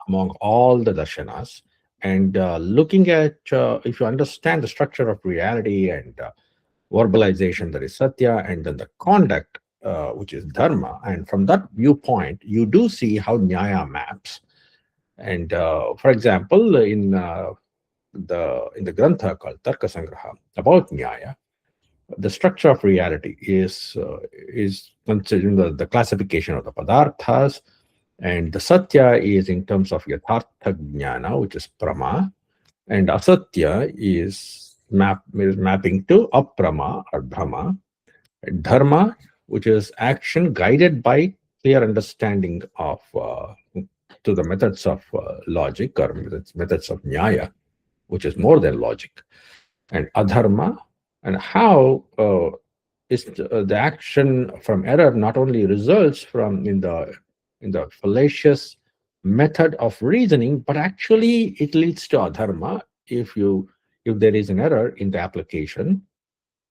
among all the darshanas. And looking at, if you understand the structure of reality and verbalization, that is satya, and then the conduct, which is dharma. And from that viewpoint, you do see how nyaya maps. And for example, in the grantha called Tarka Sangraha about nyaya, the structure of reality is considering the classification of the padarthas, and the satya is in terms of yathartha jnana, which is prama, and asatya is mapping to aprama or brahma, and dharma, which is action guided by clear understanding of to the methods of logic, or methods of nyaya, which is more than logic, and adharma, and how the action from error not only results from in the fallacious method of reasoning, but actually it leads to adharma if there is an error in the application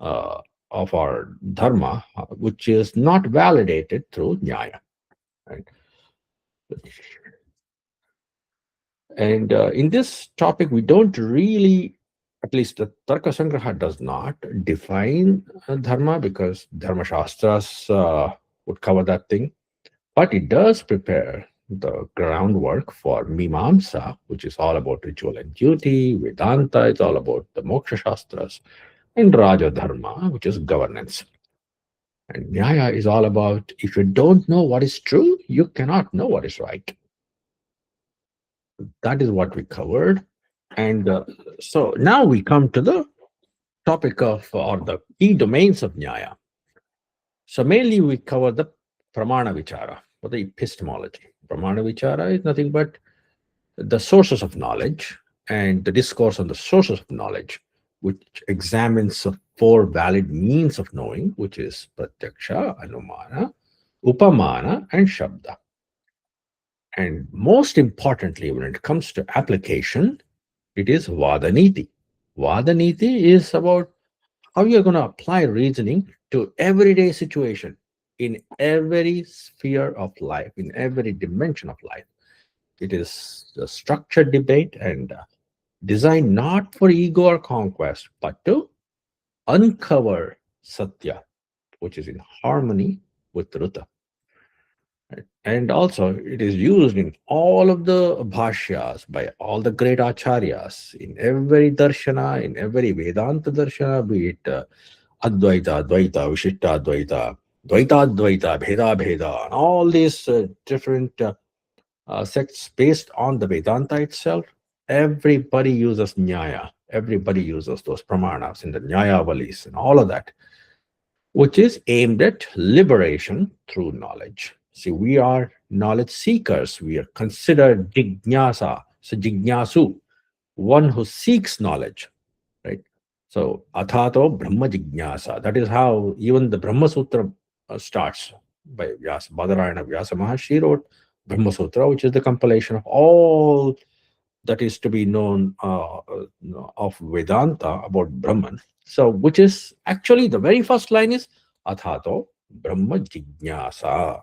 uh, of our dharma, which is not validated through nyaya. Right? And in this topic, we don't really, at least the Tarka Sangraha does not define dharma, because Dharma Shastras would cover that thing. But it does prepare the groundwork for Mimamsa, which is all about ritual and duty. Vedanta is all about the Moksha Shastras. And Raja Dharma, which is governance. And Nyaya is all about, if you don't know what is true, you cannot know what is right. That is what we covered. And so now we come to the topic of, or the key domains of Nyaya. So mainly we cover the Pramana Vichara, or the epistemology. Pramana Vichara is nothing but the sources of knowledge and the discourse on the sources of knowledge, which examines the four valid means of knowing, which is Pratyaksha, Anumana, Upamana, and Shabda. And most importantly, when it comes to application, it is Vadaniti. Vadaniti is about how you're going to apply reasoning to everyday situation in every sphere of life, in every dimension of life. It is a structured debate and designed not for ego or conquest, but to uncover Satya, which is in harmony with Ruta. Right? And also, it is used in all of the bhashyas by all the great acharyas, in every darshana, in every Vedanta darshana, be it Advaita, Advaita, Vishishta Advaita, Dvaita Advaita, Bheda Bheda, and all these different sects based on the Vedanta itself. Everybody uses Nyaya. Everybody uses those pramanas in the Nyaya Valis and all of that, which is aimed at liberation through knowledge. See, we are knowledge seekers. We are considered jignasa, so jignasu, one who seeks knowledge, right? So, athato brahma jignasa. That is how even the Brahma Sutra starts by Vyasa. Badarayana Vyasa Maharshi wrote Brahma Sutra, which is the compilation of all that is to be known of Vedanta about Brahman. So, which is actually the very first line is Athato Brahma Jignasa,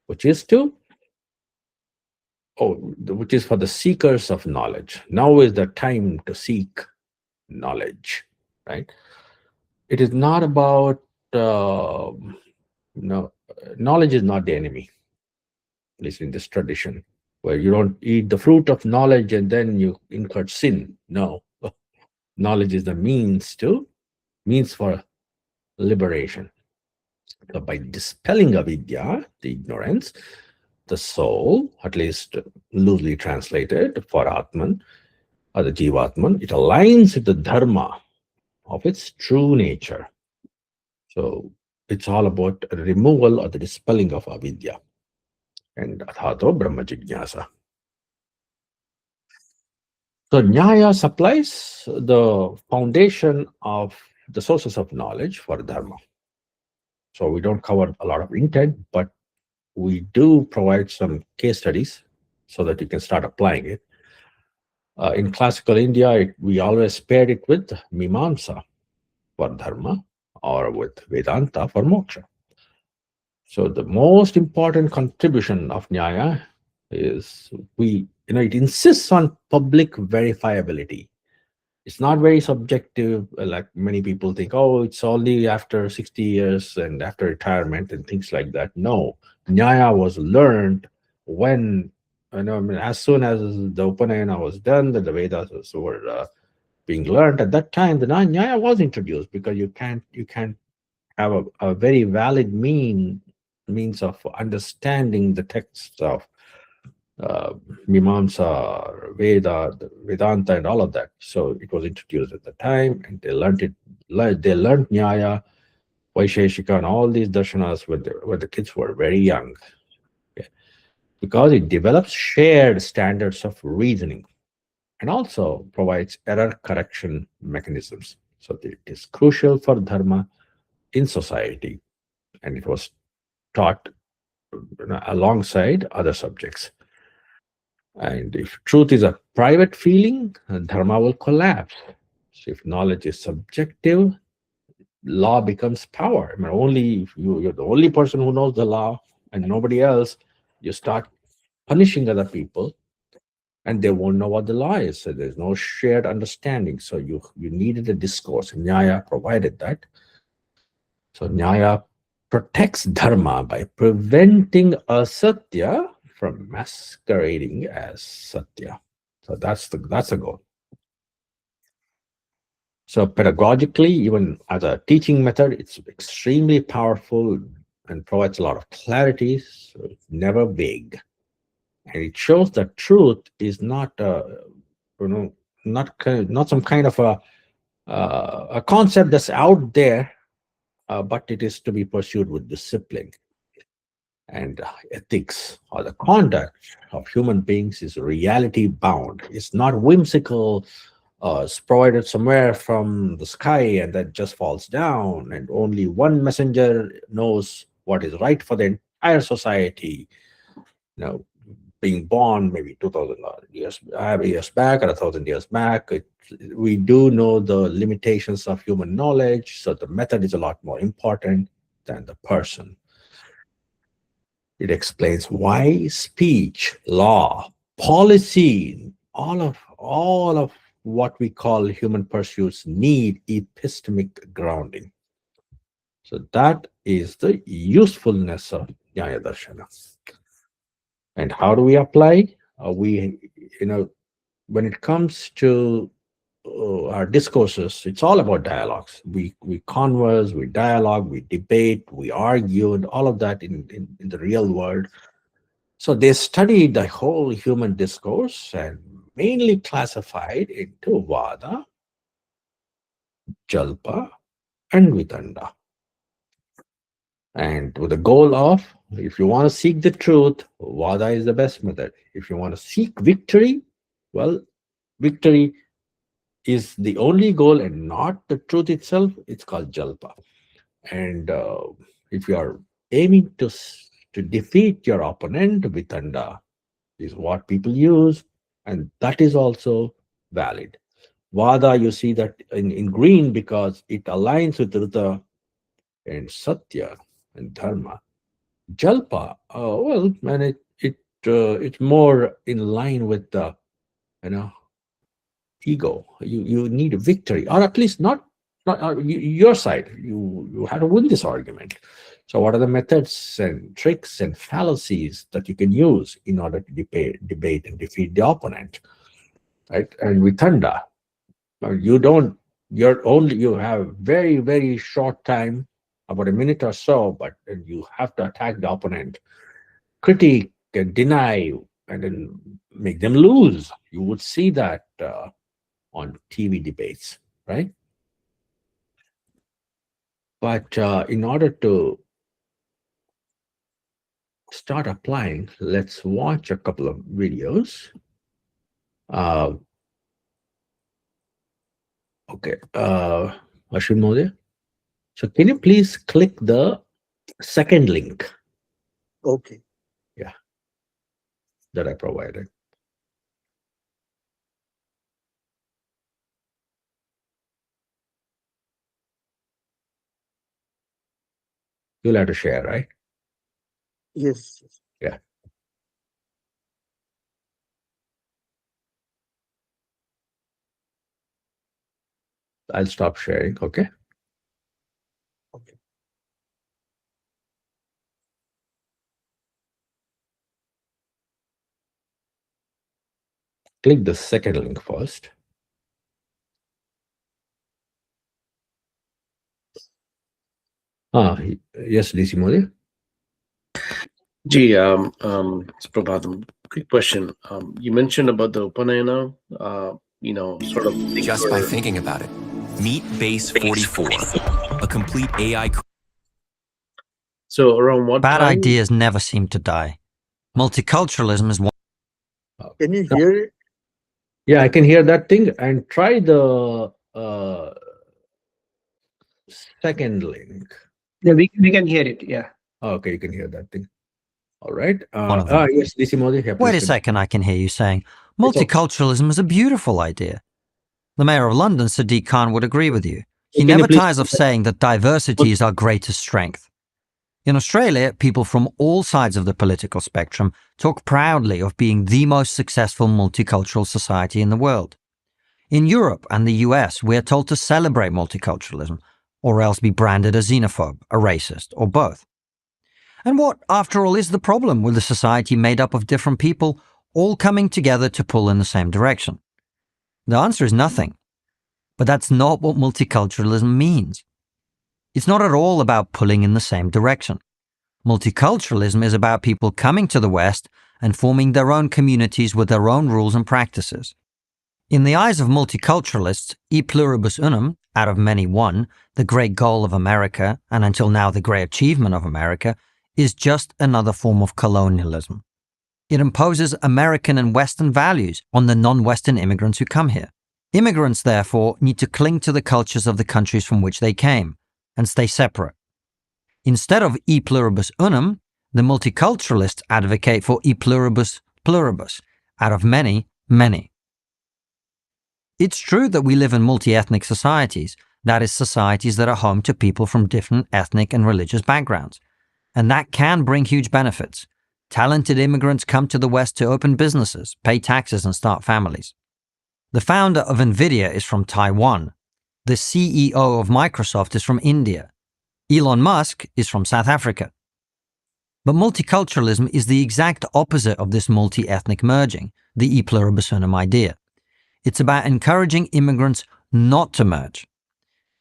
which is to which is for the seekers of knowledge. Now is the time to seek knowledge, right? It is not about knowledge is not the enemy, at least in this tradition, where you don't eat the fruit of knowledge and then you incur sin. No, knowledge is the means for liberation. So by dispelling avidya, the ignorance, the soul, at least loosely translated for Atman or the Jivatman, it aligns with the dharma of its true nature. So it's all about removal or the dispelling of avidya. And athato brahma jignasa. So Nyaya supplies the foundation of the sources of knowledge for dharma. So we don't cover a lot of intent, but we do provide some case studies so that you can start applying it. In classical India, we always paired it with Mimamsa for dharma or with Vedanta for moksha. So the most important contribution of Nyaya is it insists on public verifiability. It's not very subjective, like many people think, oh, it's only after 60 years and after retirement and things like that. No, Nyaya was learned when, I mean, as soon as the Upanayana was done, that the Vedas were being learned at that time, the Nyaya was introduced because you can't have a very valid means of understanding the texts of uh, Mimamsa, Veda, Vedanta, and all of that. So it was introduced at the time, and they learned it. They learned Nyaya, Vaisheshika, and all these darshanas when the kids were very young, okay? Because it develops shared standards of reasoning and also provides error correction mechanisms. So it is crucial for dharma in society, and it was taught alongside other subjects. And if truth is a private feeling, dharma will collapse. So if knowledge is subjective, law becomes power. I mean, only if you're the only person who knows the law and nobody else, you start punishing other people and they won't know what the law is. So there's no shared understanding. So you needed a discourse. Nyaya provided that. So Nyaya protects dharma by preventing asatya from masquerading as satya. So that's the goal. So pedagogically, even as a teaching method, it's extremely powerful and provides a lot of clarity. So it's never vague, and it shows that truth is not you know not some kind of a concept that's out there, but it is to be pursued with discipline. And ethics or the conduct of human beings is reality bound. It's not whimsical. It's provided somewhere from the sky and that just falls down, and only one messenger knows what is right for the entire society. You know, being born maybe 2000 years back or 1,000 years back, we do know the limitations of human knowledge. So the method is a lot more important than the person. It explains why speech, law, policy, all of what we call human pursuits need epistemic grounding. So that is the usefulness of Nyaya Darshana. And how do we apply? We, when it comes to our discourses, it's all about dialogues. We converse, we dialogue, we debate, we argue, and all of that in the real world. So they studied the whole human discourse and mainly classified into Vada, Jalpa, and Vitanda. And with the goal of, if you want to seek the truth, Vada is the best method. If you want to seek victory, well, victory is the only goal and not the truth itself. It's called Jalpa. And if you are aiming to defeat your opponent, Vitanda is what people use, and that is also valid. Vada, you see that in green because it aligns with Rita and Satya and Dharma. Jalpa, well, man, it's more in line with the you know ego. You need a victory, or at least not your side. You have to win this argument. So, what are the methods and tricks and fallacies that you can use in order to debate and defeat the opponent? Right, and with Thanda, you don't. You have very short time, about a minute or so, but then you have to attack the opponent, critique and deny, and then make them lose. You would see that on TV debates, right? But in order to start applying, let's watch a couple of videos. Uh, okay, Ashwin Mode. So can you please click the second link? Okay. Yeah, that I provided. You'll have to share, right? Yes. Yeah. I'll stop sharing. Okay. Okay. Click the second link first. Yes, DC Modi. Gee, Prabhatam, quick question. You mentioned about the Upanayana, sort of Just by thinking about it. Meet Base 44, a complete AI. So around what Bad time? ideas never seem to die. Multiculturalism is one. Can you hear it? Yeah, I can hear that thing. And try the second link. Yeah, we can hear it. Yeah. Okay, you can hear that thing. All right. One of them. Yes, DC Modi. Yeah, Wait a please continue. second, I can hear you saying, It's okay. multiculturalism is a beautiful idea. The mayor of London, Sadiq Khan, would agree with you. He Can you never please- tires of saying that diversity is our greatest strength. In Australia, people from all sides of the political spectrum talk proudly of being the most successful multicultural society in the world. In Europe and the US, we are told to celebrate multiculturalism, or else be branded a xenophobe, a racist, or both. And what, after all, is the problem with a society made up of different people all coming together to pull in the same direction? The answer is nothing. But that's not what multiculturalism means. It's not at all about pulling in the same direction. Multiculturalism is about people coming to the West and forming their own communities with their own rules and practices. In the eyes of multiculturalists, e pluribus unum, out of many one, the great goal of America, and until now the great achievement of America, is just another form of colonialism. It imposes American and Western values on the non-Western immigrants who come here. Immigrants, therefore, need to cling to the cultures of the countries from which they came and stay separate. Instead of e pluribus unum, the multiculturalists advocate for e pluribus pluribus, out of many, many. It's true that we live in multi-ethnic societies, that is, societies that are home to people from different ethnic and religious backgrounds. And that can bring huge benefits. Talented immigrants come to the West to open businesses, pay taxes, and start families. The founder of NVIDIA is from Taiwan. The CEO of Microsoft is from India. Elon Musk is from South Africa. But multiculturalism is the exact opposite of this multi-ethnic merging, the e pluribus unum idea. It's about encouraging immigrants not to merge.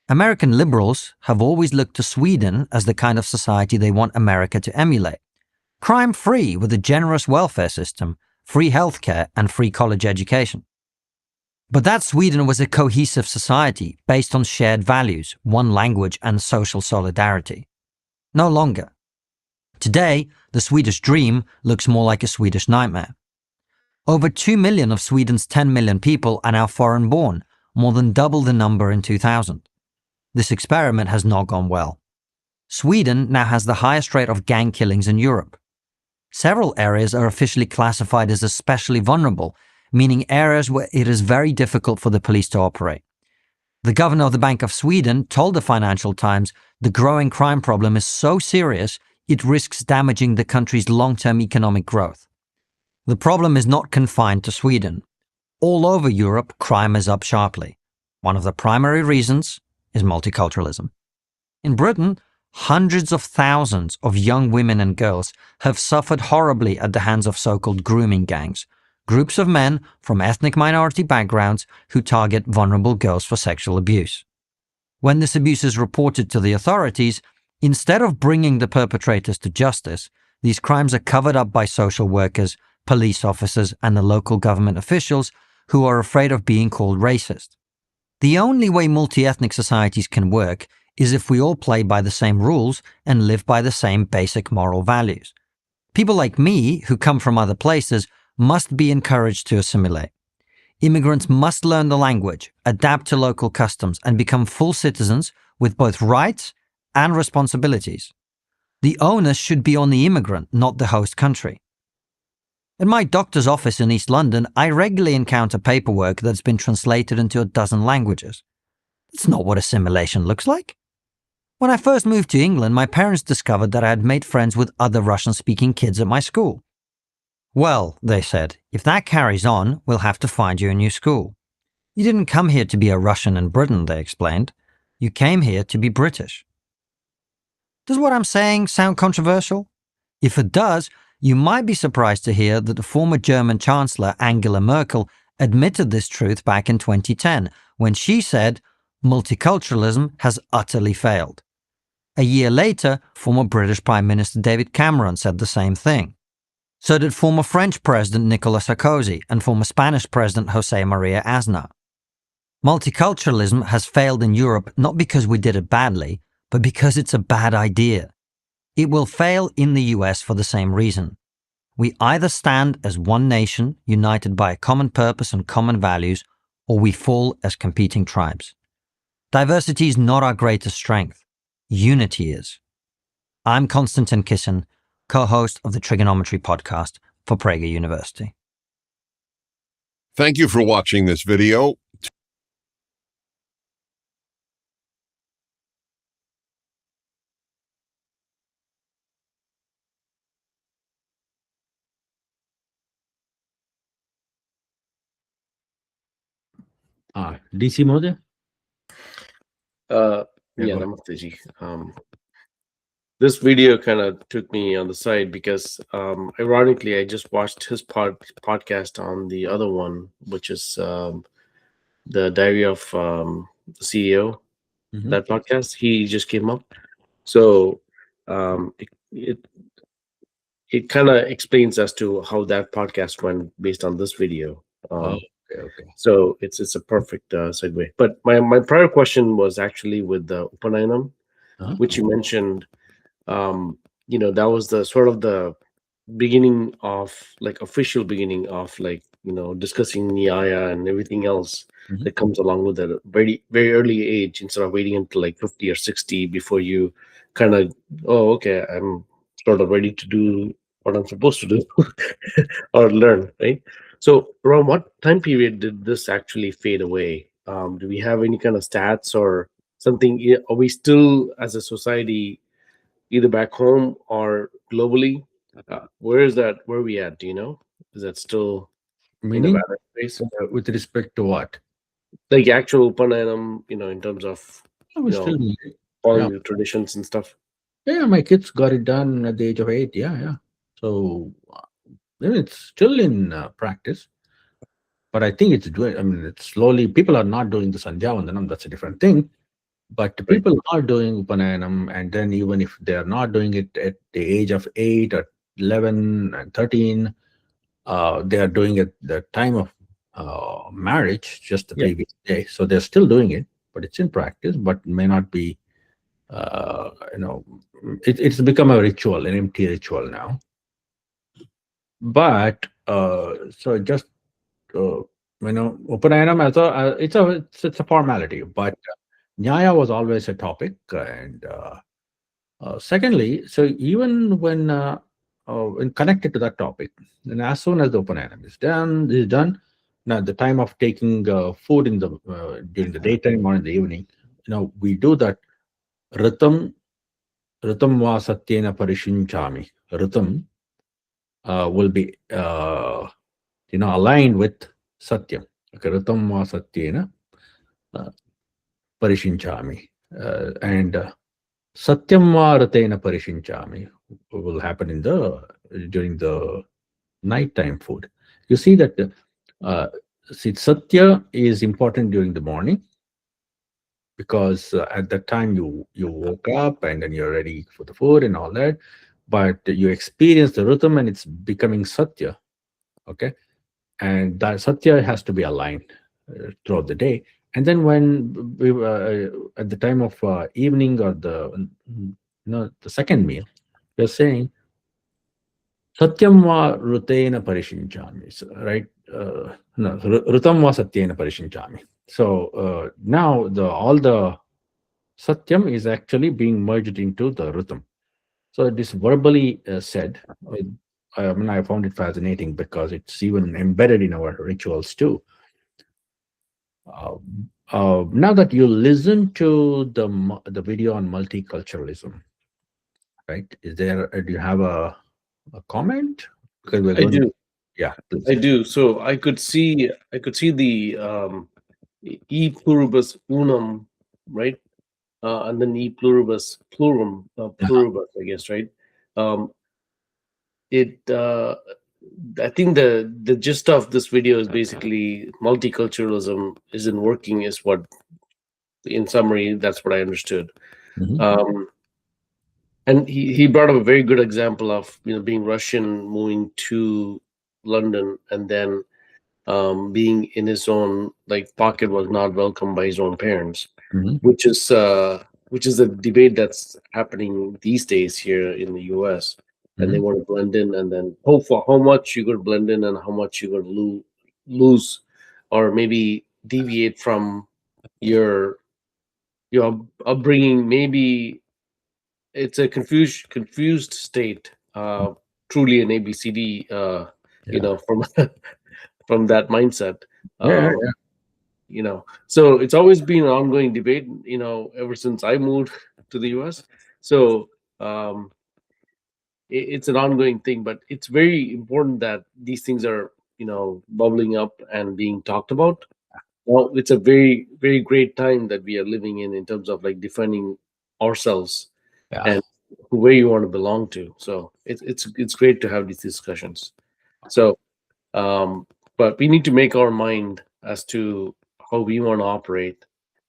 American liberals have always looked to Sweden as the kind of society they want America to emulate. Crime-free with a generous welfare system, free healthcare, and free college education. But that Sweden was a cohesive society based on shared values, one language, and social solidarity. No longer. Today, the Swedish dream looks more like a Swedish nightmare. Over 2 million of Sweden's 10 million people are now foreign-born, more than double the number in 2000. This experiment has not gone well. Sweden now has the highest rate of gang killings in Europe. Several areas are officially classified as especially vulnerable, meaning areas where it is very difficult for the police to operate. The governor of the Bank of Sweden told the Financial Times the growing crime problem is so serious it risks damaging the country's long-term economic growth. The problem is not confined to Sweden. All over Europe, crime is up sharply. One of the primary reasons is multiculturalism. In Britain, hundreds of thousands of young women and girls have suffered horribly at the hands of so-called grooming gangs, groups of men from ethnic minority backgrounds who target vulnerable girls for sexual abuse. When this abuse is reported to the authorities, instead of bringing the perpetrators to justice, these crimes are covered up by social workers, police officers, and the local government officials who are afraid of being called racist. The only way multi-ethnic societies can work is if we all play by the same rules and live by the same basic moral values. People like me, who come from other places, must be encouraged to assimilate. Immigrants must learn the language, adapt to local customs, and become full citizens with both rights and responsibilities. The onus should be on the immigrant, not the host country. At my doctor's office in East London, I regularly encounter paperwork that's been translated into a dozen languages. That's not what assimilation looks like. When I first moved to England, my parents discovered that I had made friends with other Russian-speaking kids at my school. Well, they said, if that carries on, we'll have to find you a new school. You didn't come here to be a Russian in Britain, they explained. You came here to be British. Does what I'm saying sound controversial? If it does, you might be surprised to hear that the former German Chancellor Angela Merkel admitted this truth back in 2010 when she said, multiculturalism has utterly failed. A year later, former British Prime Minister David Cameron said the same thing. So did former French President Nicolas Sarkozy and former Spanish President José María Aznar. Multiculturalism has failed in Europe not because we did it badly, but because it's a bad idea. It will fail in the US for the same reason. We either stand as one nation, united by a common purpose and common values, or we fall as competing tribes. Diversity is not our greatest strength. Unity is. I'm Konstantin Kisin, co-host of the Trigonometry podcast for Prager University. Thank you for watching this video. DC Mode? Yeah, Yeah, go Namaste ji. This video kind of took me on the side because, ironically, I just watched his podcast on the other one, which is the Diary of the CEO. Mhm. That podcast, he just came up. So it kind of explains as to how that podcast went based on this video. Okay. So it's a perfect segue. But my prior question was actually with the Upanayana, Uh-huh. which you mentioned. That was the sort of the beginning of, like, official beginning of, like, discussing Nyaya and everything else Mhm. that comes along with it at a very, very early age, instead of waiting until like 50 or 60 before you kind of, oh, okay, I'm sort of ready to do what I'm supposed to do or learn, right? So around what time period did this actually fade away? Do we have any kind of stats or something? Are we still, as a society, either back home or globally? Where are we at? Do you know? Is that still in a Meaning, valid space? with respect to what? Like actual Upanayana, in terms of Oh, we still need it. following Yeah. the traditions and stuff. Yeah, my kids got it done at the age of 8. Yeah. So it's still in practice, but I think it's doing. I mean, it's slowly. People are not doing the Sandhya Vandanam. That's a different thing. But Right. people are doing Upanayanam, and then even if they are not doing it at the age of 8 or 11 and 13, they are doing it the time of marriage, just the Yeah. previous day. So they're still doing it, but it's in practice, but may not be. It's become a ritual, an empty ritual now. But so just Upanayanam as it's a formality, but Nyaya was always a topic, and secondly, so even when connected to that topic, and as soon as the Upanayana is done. Now, at the time of taking food in the during the daytime or in the evening, we do that ritam va satyena parishinchami. Ritam will be aligned with satyam. Okay, ritam va satyena parishinchami, and satyam va ratena parishinchami will happen during the nighttime food. You see that satya is important during the morning, because at that time you woke up and then you're ready for the food and all that, but you experience the rhythm and it's becoming satya. Okay, and that satya has to be aligned throughout the day. And then when we at the time of evening or the second meal, you're saying satyam va rutena parishinchami, right? No, rutam va satyena parishinchami. So now all the satyam is actually being merged into the rhythm. So it is verbally said. I found it fascinating because it's even embedded in our rituals too. Now that you listen to the video on multiculturalism, right? Do you have a comment? Because we're I going. do. Yeah, please. I do. So I could see the e pluribus unum, right? And then e pluribus plurum, pluribus, I guess, right? Um, it I think the gist of this video is basically multiculturalism isn't working, is what, in summary, that's what I understood. Mhm. And he brought up a very good example of, being Russian, moving to London, and then being in his own like pocket, was not welcomed by his own parents, Mhm. which is a debate that's happening these days here in the US. And they Mhm. want to blend in, and then hope for how much you could blend in and how much you could lose, or maybe deviate from your upbringing. Maybe it's a confused state, truly an ABCD, Yeah. from from that mindset. Yeah. um, so it's always been an ongoing debate, ever since I moved to the US. So um, it's an ongoing thing, but it's very important that these things are, bubbling up and being talked about. Well, it's a very, very great time that we are living in terms of like defining ourselves Yeah. and where you want to belong to. So it's great to have these discussions. So, but we need to make our mind as to how we want to operate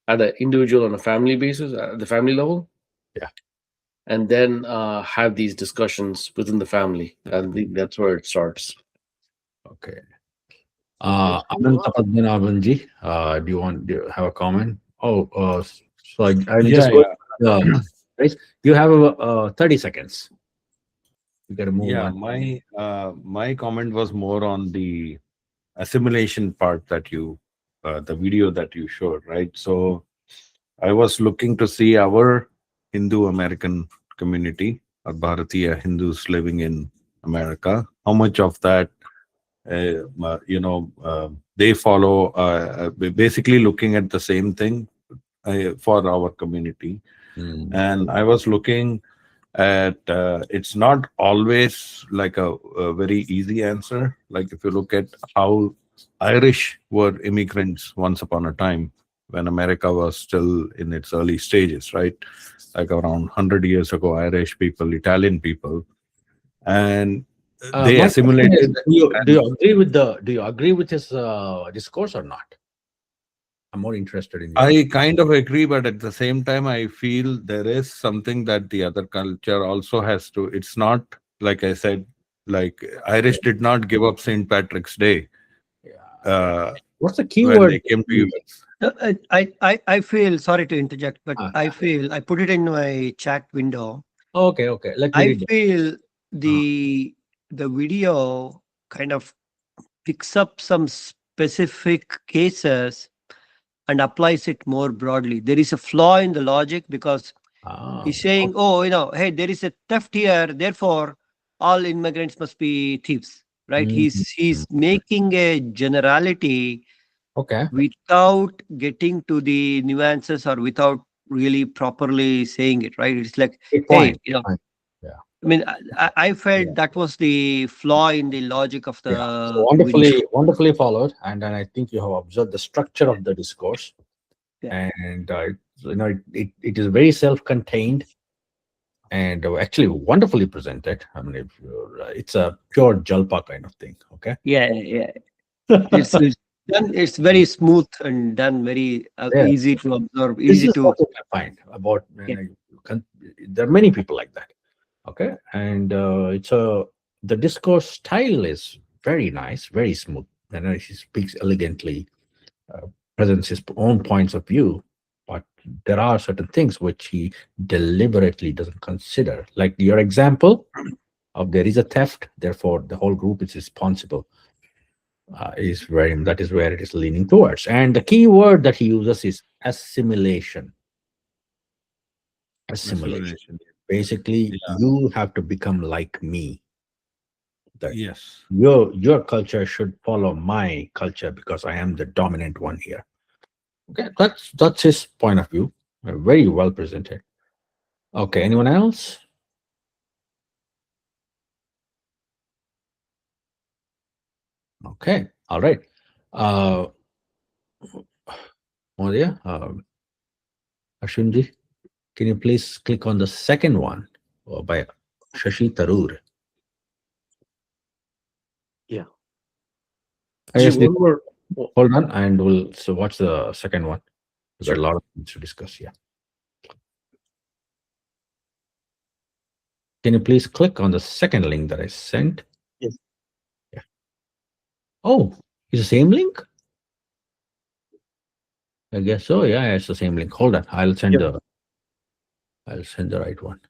at an individual and a family basis, at the family level, Yeah. and then have these discussions within the family. I think that's where it starts. Okay. Ananta Padmanabhanji, do you have a comment? Oh, so I'm Yeah, just going. yeah, Right? You have 30 seconds. You got to move yeah. on. My comment was more on the assimilation part that the video that you showed, right? So I was looking to see our Hindu American community, or Bharatiya Hindus living in America. How much of that, they follow? Basically, looking at the same thing for our community. Mm. And I was looking at it's not always like a very easy answer. Like if you look at how Irish were immigrants once upon a time when America was still in its early stages, right? Like around 100 years ago, Irish people, Italian people, and they My question is, assimilated. And do you agree with his discourse or not? I'm more interested in your. I kind of agree, but at the same time, I feel there is something that the other culture also has to. It's not like I said, like Irish did not give up St. Patrick's Day Yeah. uh, What's the key when word? they came to US. I feel, sorry to interject, but I Yeah. feel, I put it in my chat window. Okay, okay. Let me I read it. feel Uh, the video kind of picks up some specific cases and applies it more broadly. There is a flaw in the logic because he's saying, okay. oh, hey, there is a theft here, therefore all immigrants must be thieves, right? Mhm. He's making a generality Okay. without getting to the nuances or without really properly saying it, right? It's like, Good hey, point. Fine. Yeah. I mean, I Yeah. felt that was the flaw in the logic of Yeah. So the video. wonderfully followed. And then I think you have observed the structure of the discourse. Yeah. And it is very self-contained and actually wonderfully presented. I mean, if you're, it's a pure Jalpa kind of thing. Okay. Yeah. It's done. It's very smooth and done very Yeah. easy to observe, This easy is to. what I find about. Yeah. There are many people like that. Okay, and the discourse style is very nice, very smooth. And he speaks elegantly, uh, presents his own points of view, but there are certain things which he deliberately doesn't consider. Like your example of there is a theft, therefore the whole group is responsible. That is where it is leaning towards. And the key word that he uses is assimilation. Assimilation. Assimilation. Basically, Yeah. you have to become like me. That Yes. your culture should follow my culture because I am the dominant one here. Okay, that's his point of view. Very well presented. Okay, anyone else? Okay, all right. Uh, Mahodaya, Ashwinji, can you please click on the second one by Shashi Tharoor? Yeah. I just Gee, need, one more. hold on, and we'll watch the second one. We've got Sure. a lot of things to discuss. Yeah. Can you please click on the second link that I sent? Yes. Yeah. Oh, it's the same link? I guess so. Yeah, it's the same link. Hold on. I'll send the right one.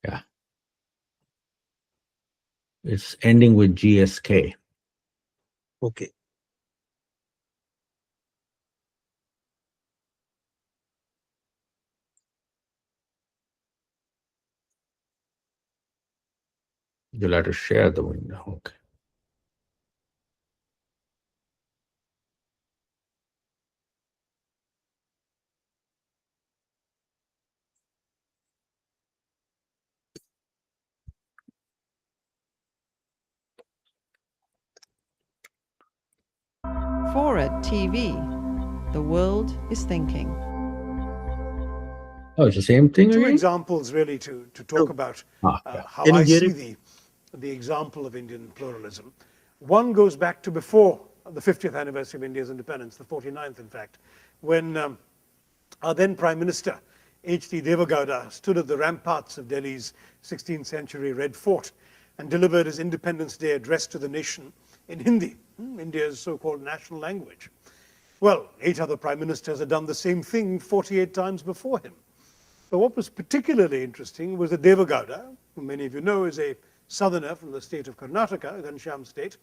Yeah. It's ending with GSK. Okay. You'll have to share the window. Okay. Forward TV. The world is thinking. Oh, it's the same thing Two again? examples really to talk about Yeah. how Can you I hear see the example of Indian pluralism. One goes back to before the 50th anniversary of India's independence, the 49th in fact, when our then Prime Minister, H.D. Devagowda, stood at the ramparts of Delhi's 16th century Red Fort and delivered his Independence Day address to the nation in Hindi, India's so-called national language. Well, 8 other prime ministers had done the same thing 48 times before him. But what was particularly interesting was that Devagowda, who many of you know is a southerner from the state of Karnataka, Ghanshyam state,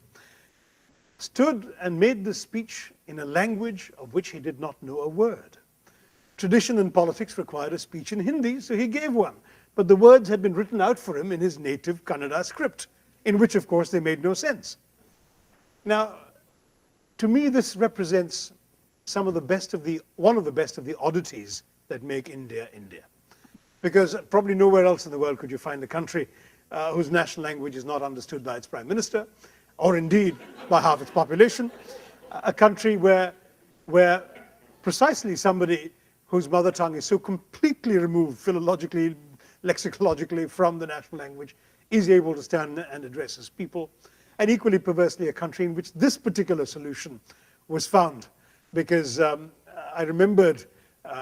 stood and made this speech in a language of which he did not know a word. Tradition and politics required a speech in Hindi, so he gave one. But the words had been written out for him in his native Kannada script, in which, of course, they made no sense. Now, to me, this represents one of the best of the oddities that make India, India. Because probably nowhere else in the world could you find a country whose national language is not understood by its prime minister, or indeed by half its population. A country where precisely somebody whose mother tongue is so completely removed philologically, lexicologically from the national language is able to stand and address his people. And equally perversely, a country in which this particular solution was found. Because I remembered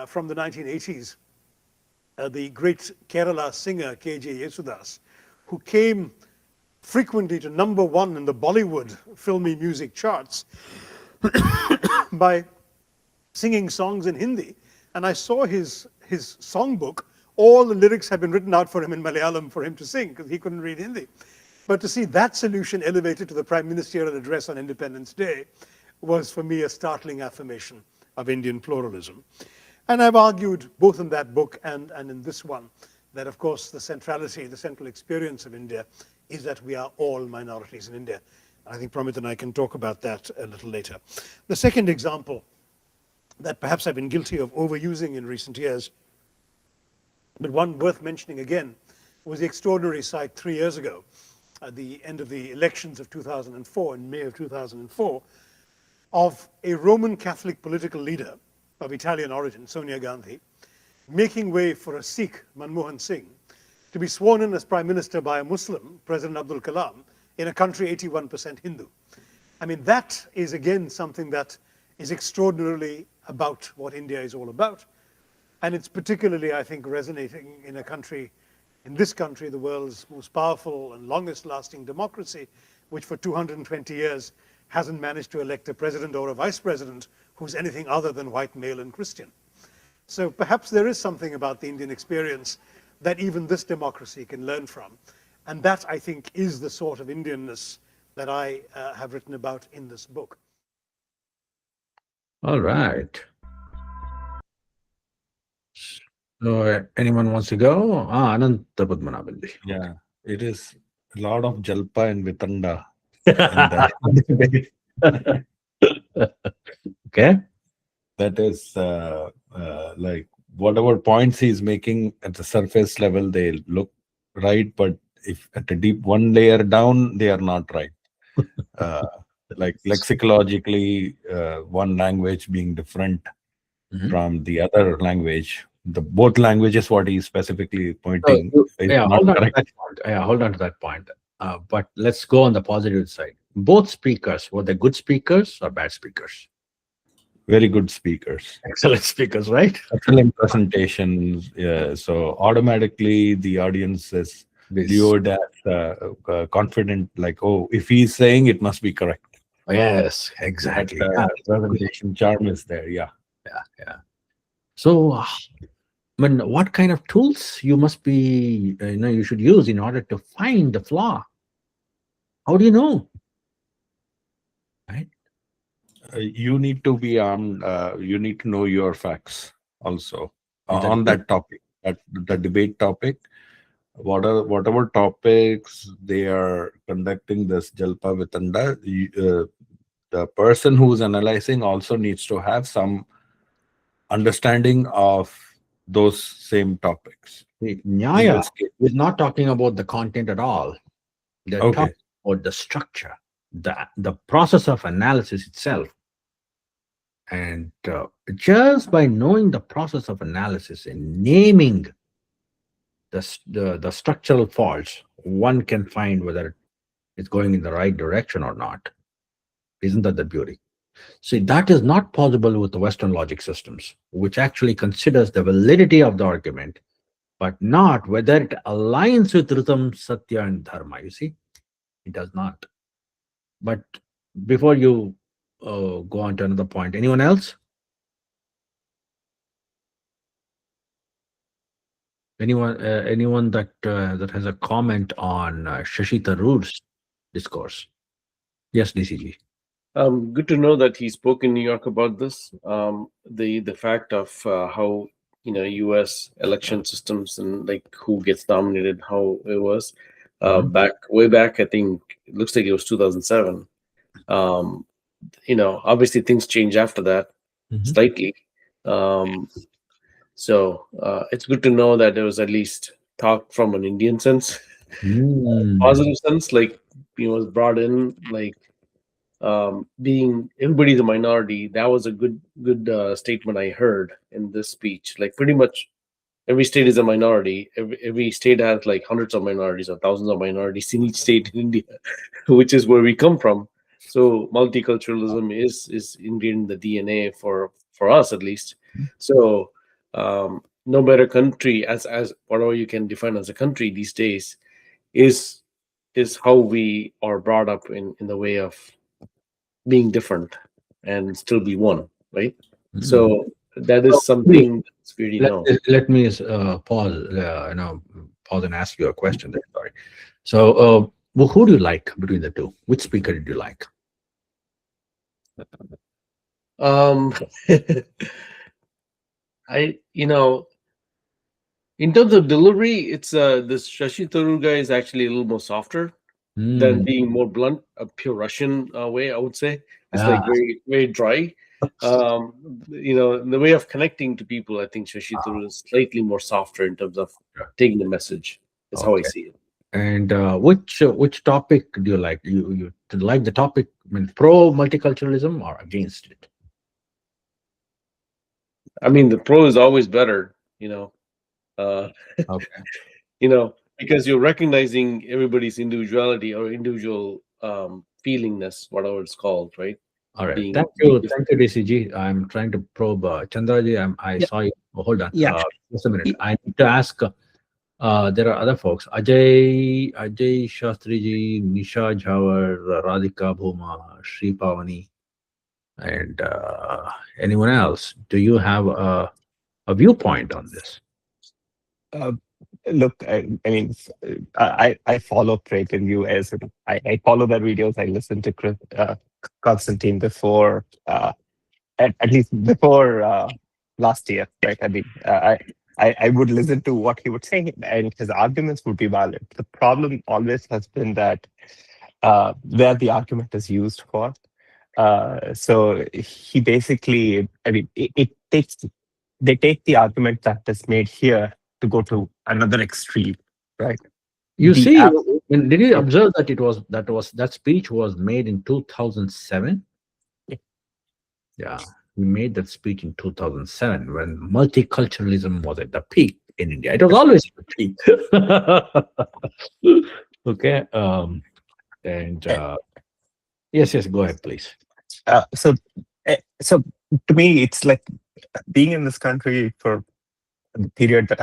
from the 1980s, the great Kerala singer K.J. Yesudas, who came frequently to #1 in the Bollywood filmy music charts by singing songs in Hindi. And I saw his songbook. All the lyrics had been written out for him in Malayalam for him to sing, because he couldn't read Hindi. But to see that solution elevated to the Prime Ministerial address on Independence Day was, for me, a startling affirmation of Indian pluralism. And I've argued, both in that book and in this one, that, of course, the central experience of India is that we are all minorities in India. I think Pramit and I can talk about that a little later. The second example that perhaps I've been guilty of overusing in recent years, but one worth mentioning again, was the extraordinary sight 3 years ago, at the end of the elections of 2004, in May of 2004, of a Roman Catholic political leader of Italian origin, Sonia Gandhi, making way for a Sikh, Manmohan Singh, to be sworn in as Prime Minister by a Muslim, President Abdul Kalam, in a country 81% Hindu. I mean, that is again something that is extraordinarily about what India is all about. And it's particularly, I think, resonating in this country, the world's most powerful and longest lasting democracy, which for 220 years hasn't managed to elect a president or a vice president who's anything other than white, male, and Christian. So perhaps there is something about the Indian experience that even this democracy can learn from. And that, I think, is the sort of Indianness that I have written about in this book. All right. So anyone wants to go? Ananta Padmanabhan. Yeah, it is a lot of Jalpa and Vitanda. Okay. That is like whatever points he's making at the surface level, they look right, but if at a deep one layer down, they are not right. Uh, like lexicologically, one language being different Mhm. from the other language. The both languages, what he's specifically So pointing, is yeah, not hold on to correct. that point. Yeah, hold on to that point. But let's go on the positive side. Both speakers, were they good speakers or bad speakers? Very good speakers, Excellent speakers, right? excellent presentations. So automatically the audience is This, viewed as confident, like, oh, if he's saying it must be correct. yes, That exactly. Yeah, presentation charm is there. Yeah. yeah. So, I mean, what kind of tools you must be, you should use in order to find the flaw? How do you know? Right? You need to be on. You need to know your facts also Is that on good? that topic, that the debate topic. Whatever topics they are conducting this Jalpa Vitanda, the person who's analyzing also needs to have some understanding of those same topics. See, In Nyaya this case, is not talking about the content at all. They're okay. talking about the structure, the process of analysis itself. And just by knowing the process of analysis and naming the structural faults, one can find whether it's going in the right direction or not. Isn't that the beauty? See, that is not possible with the Western logic systems, which actually considers the validity of the argument, but not whether it aligns with rhythm, satya, and dharma. You see, it does not. But before you go on to another point, anyone else? Anyone that has a comment on Shashi Tharoor's discourse? Yes, DCG. Good to know that he spoke in New York about this. The fact of how U.S. election systems and like who gets nominated, how it was way back. I think it looks like it was 2007. Obviously things change after that slightly. So it's good to know that there was at least talk from an Indian sense, positive sense, like was brought in like. Being everybody's a minority, that was a good statement I heard in this speech. Like pretty much every state is a minority. Every state has like hundreds of minorities or thousands of minorities in each state in India, which is where we come from. So multiculturalism is ingrained in the DNA for us at least. So no better country as whatever you can define as a country these days is how we are brought up in the way of being different and still be one, right? So that is something that's really known. Let me pause. Pause and ask you a question. There, sorry. So, who do you like between the two? Which speaker did you like? I in terms of delivery, it's this Shashi Tharoor guy is actually a little more softer than being more blunt, a pure Russian way, I would say. It's like very, very dry. The way of connecting to people, I think Shashi Tharoor is slightly more softer in terms of taking the message. That's how I see it. And which topic do you like? You like the topic, I mean, pro multiculturalism or against it? I mean, the pro is always better, Okay. Because you're recognizing everybody's individuality or individual feelingness, whatever it's called, right? All right. Thank you, DCG. I'm trying to probe Chandraji. I saw you. Oh, hold on. Yeah. Just a minute. I need to ask. There are other folks. Ajay Shastriji, Nisha Jhawar, Radhika Bhuma, Sri Pavani, and anyone else. Do you have a viewpoint on this? Look, I mean, I follow Craig and you as I follow their videos. I listen to Constantine before, at least before last year, right? I mean, I would listen to what he would say, and his arguments would be valid. The problem always has been that where the argument is used for. So he basically, I mean, it takes they take the argument that is made here to go to another extreme, right? You The see, app- did you observe that that speech was made in 2007? Yeah. Yeah, we made that speech in 2007 when multiculturalism was at the peak in India. It was always at the peak. Okay. And yes, go ahead, please. So to me, it's like being in this country for the period that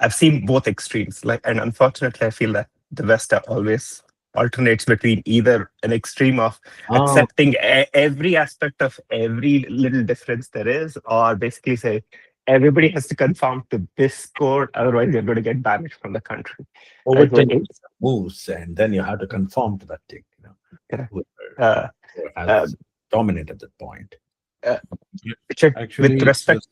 I've seen both extremes. Like, and unfortunately, I feel that the West are always alternates between either an extreme of accepting every aspect of every little difference there is, or basically say everybody has to conform to this code, otherwise you're going to get banished from the country. Over Right? time moves, and then you have to conform to that thing. Whoever has dominant at that point. With respect,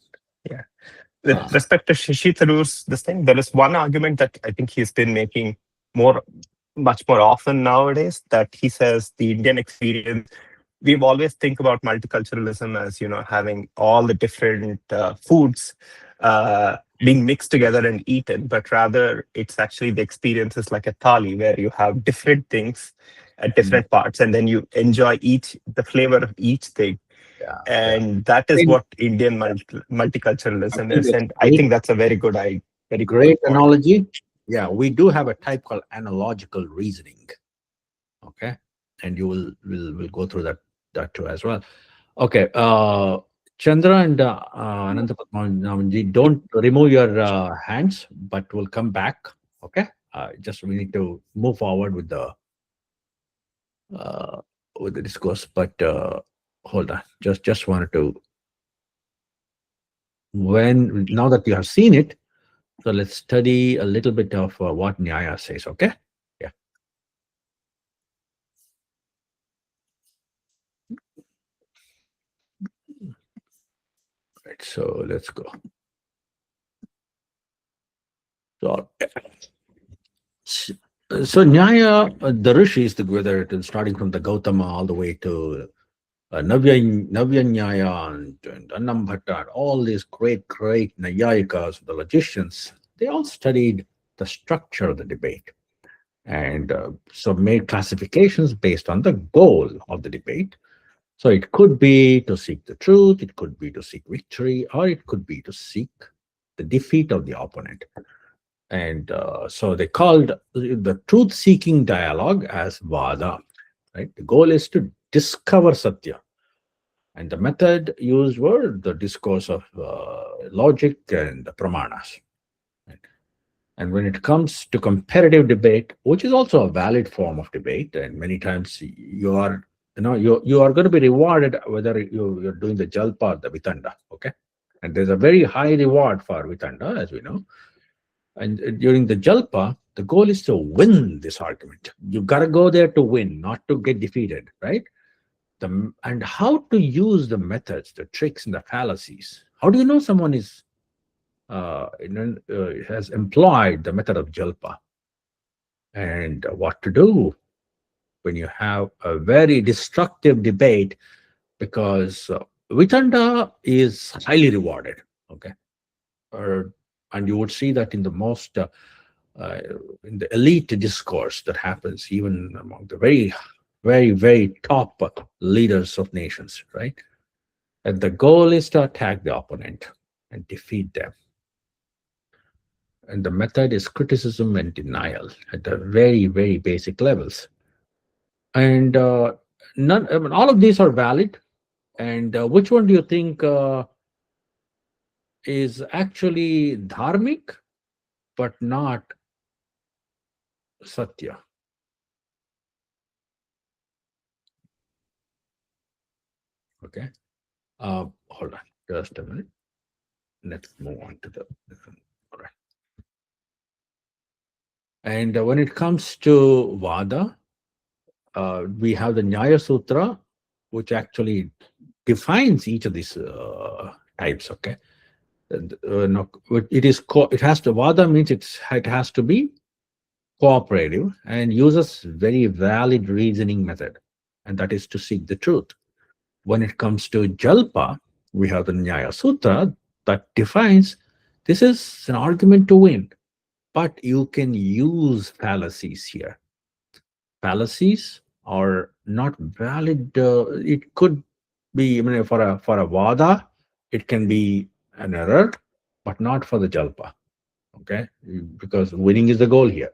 with respect to Shashi Tharoor's this thing, there is one argument that I think he's been making much more often nowadays, that he says the Indian experience, we've always think about multiculturalism as, having all the different foods being mixed together and eaten, but rather it's actually the experience is like a thali where you have different things at different parts, and then you enjoy the flavor of each thing. And that is what Indian multiculturalism is, and I think that's a very good great analogy. Yeah, we do have a type called analogical reasoning. Okay, and you will go through that too as well. Okay, Chandra and Ananta Padmanabhanji, don't remove your hands, but we'll come back. Okay, just we need to move forward with the discourse. But hold on, just wanted to. Now that you have seen it, so let's study a little bit of what Nyaya says. Okay. Yeah. Right, so let's go. So Nyaya, the rishis, whether it is starting from the Gautama all the way to Navya Nyaya and Annambhatta, all these great Nayayikas, the logicians, they all studied the structure of the debate, and so made classifications based on the goal of the debate. So it could be to seek the truth, it could be to seek victory, or it could be to seek the defeat of the opponent. And so they called the truth-seeking dialogue as Vada. Right? The goal is to discover Satya. And the method used were the discourse of logic and the pramanas. Right? And when it comes to comparative debate, which is also a valid form of debate, and many times you are going to be rewarded whether you're doing the jalpa or the vitanda. Okay, and there's a very high reward for vitanda, as we know. And during the jalpa, the goal is to win this argument. You got to go there to win, not to get defeated, right? And how to use the methods, the tricks, and the fallacies. How do you know someone is has employed the method of jalpa? And what to do when you have a very destructive debate, because vitanda is highly rewarded. Okay, and you would see that in the most in the elite discourse that happens even among the very, very, very top leaders of nations, right? And the goal is to attack the opponent and defeat them. And the method is criticism and denial at the very, very basic levels. And all of these are valid. And which one do you think is actually dharmic, but not Satya? Okay. Hold on just a minute. Let's move on to the different. All right. And when it comes to Vada, we have the Nyaya Sutra, which actually defines each of these types. Okay. It has to, Vada means it has to be cooperative and uses very valid reasoning method, and that is to seek the truth. When it comes to Jalpa, we have the Nyaya Sutra. that defines this is an argument to win, but you can use fallacies here. Fallacies are not valid. It could be, I mean, for a vada, it can be an error, but not for the jalpa. Okay, because winning is the goal here,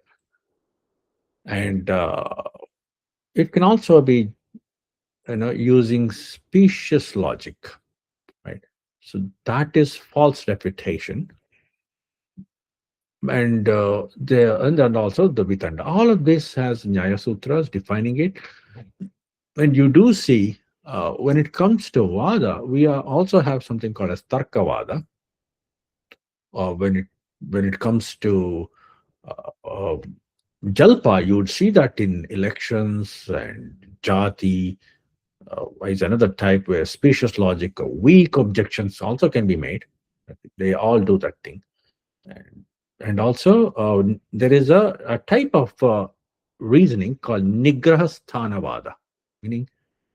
and it can also be, using specious logic, right? So that is false reputation, and and then also the vitanda. All of this has Nyaya Sutras defining it. And you do see, when it comes to Vada, we also have something called as Tarkavada. When it comes to Jalpa, you would see that in elections, and Jati is another type where specious logic or weak objections also can be made. They all do that thing. And also, there is a type of reasoning called Nigrahasthanavada, meaning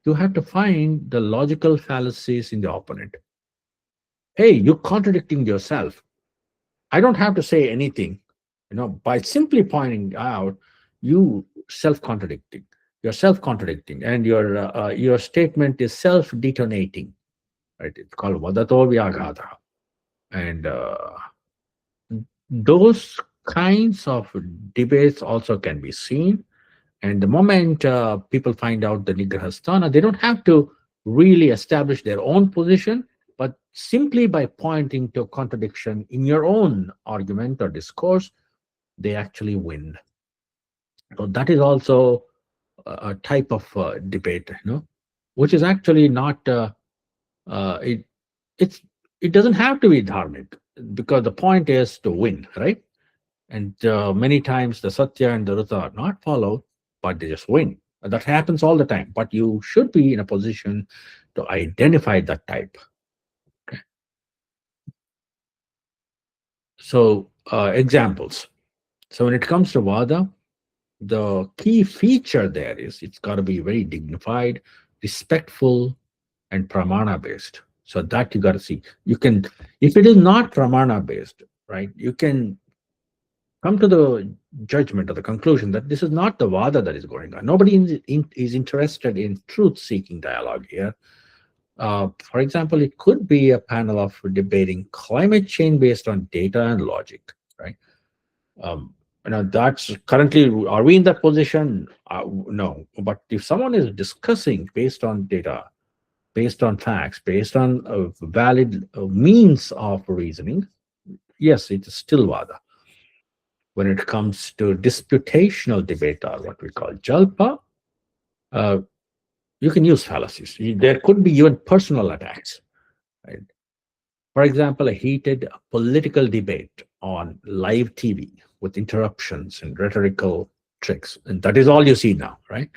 you have to find the logical fallacies in the opponent. Hey, you're contradicting yourself. I don't have to say anything, by simply pointing out you self-contradicting. You're self-contradicting, and your statement is self-detonating. Right? It's called vadato vyaghata, and those kinds of debates also can be seen. And the moment people find out the Nigrahasthana, they don't have to really establish their own position, but simply by pointing to a contradiction in your own argument or discourse, they actually win. So that is also a type of debate, which is actually not, it, it's, it doesn't have to be dharmic, because the point is to win, right? And many times the Satya and the Rita are not followed, but they just win. That happens all the time. But you should be in a position to identify that type. Okay. So examples. So when it comes to Vada, the key feature there is it's got to be very dignified, respectful, and pramana based. So that you got to see. You can, if it is not pramana based, right, you can come to the judgment or the conclusion that this is not the vada that is going on. Nobody is interested in truth-seeking dialogue here. For example, it could be a panel of debating climate change based on data and logic, right? That's currently, are we in that position? No. But if someone is discussing based on data, based on facts, based on valid means of reasoning, yes, it is still vada. When it comes to disputational debate, or what we call jalpa, you can use fallacies. There could be even personal attacks. Right? For example, a heated political debate on live TV with interruptions and rhetorical tricks. And that is all you see now, right?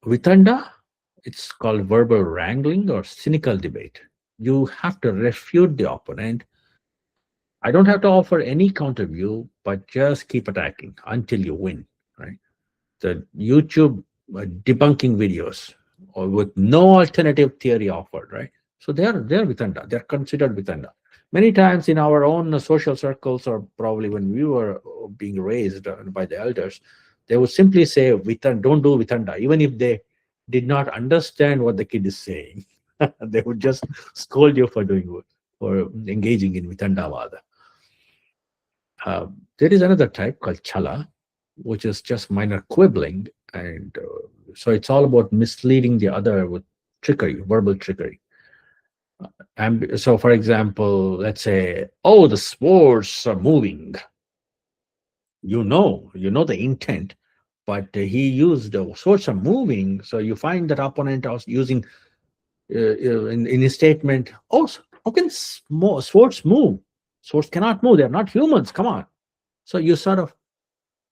Vitanda, it's called verbal wrangling or cynical debate. You have to refute the opponent. I don't have to offer any counter view, but just keep attacking until you win, right? The YouTube debunking videos or with no alternative theory offered, right? So they're Vitanda. They're considered Vitanda. Many times in our own social circles, or probably when we were being raised by the elders, they would simply say, Vitanda, don't do Vitanda, even if they did not understand what the kid is saying. They would just scold you for engaging in Vitandavada. There is another type called chala, which is just minor quibbling. And so it's all about misleading the other with trickery, verbal trickery. And so, for example, let's say, oh, the swords are moving. You know the intent, but he used the swords are moving. So you find that opponent was using in his statement, oh, how can swords move? Swords cannot move. They're not humans. Come on. So you sort of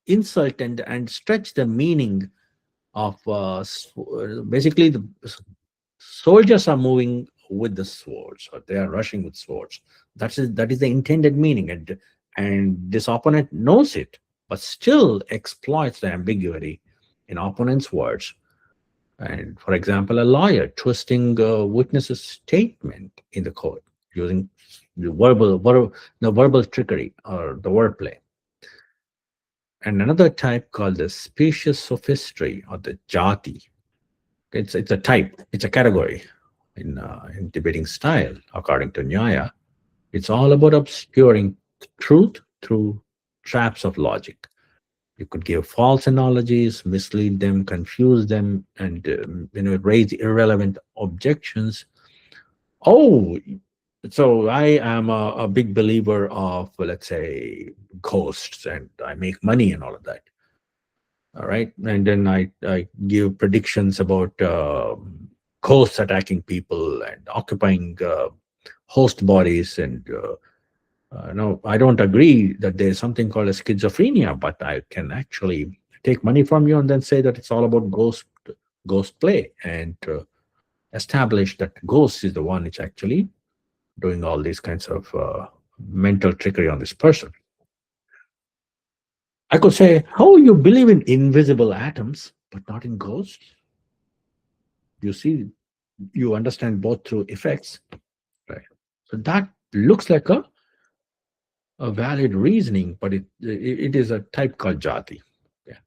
insult and stretch the meaning of basically the soldiers are moving with the swords, or they are rushing with swords. That is the intended meaning, and this opponent knows it, but still exploits the ambiguity in opponent's words. And for example, a lawyer twisting a witness's statement in the court using the verbal trickery or the wordplay. And another type called the specious sophistry or the jati. It's a type, it's a category in debating style, according to Nyaya. It's all about obscuring truth through traps of logic. You could give false analogies, mislead them, confuse them, and raise irrelevant objections. Oh, so I am a big believer of, let's say, ghosts, and I make money and all of that. All right, and then I give predictions about ghosts attacking people and occupying host bodies, and no, I don't agree that there's something called a schizophrenia, but I can actually take money from you and then say that it's all about ghost play, and establish that ghost is the one which actually doing all these kinds of mental trickery on this person. I could say, how you believe in invisible atoms, but not in ghosts? You see, you understand both through effects, right? So that looks like a valid reasoning, but it is a type called jati. Yeah.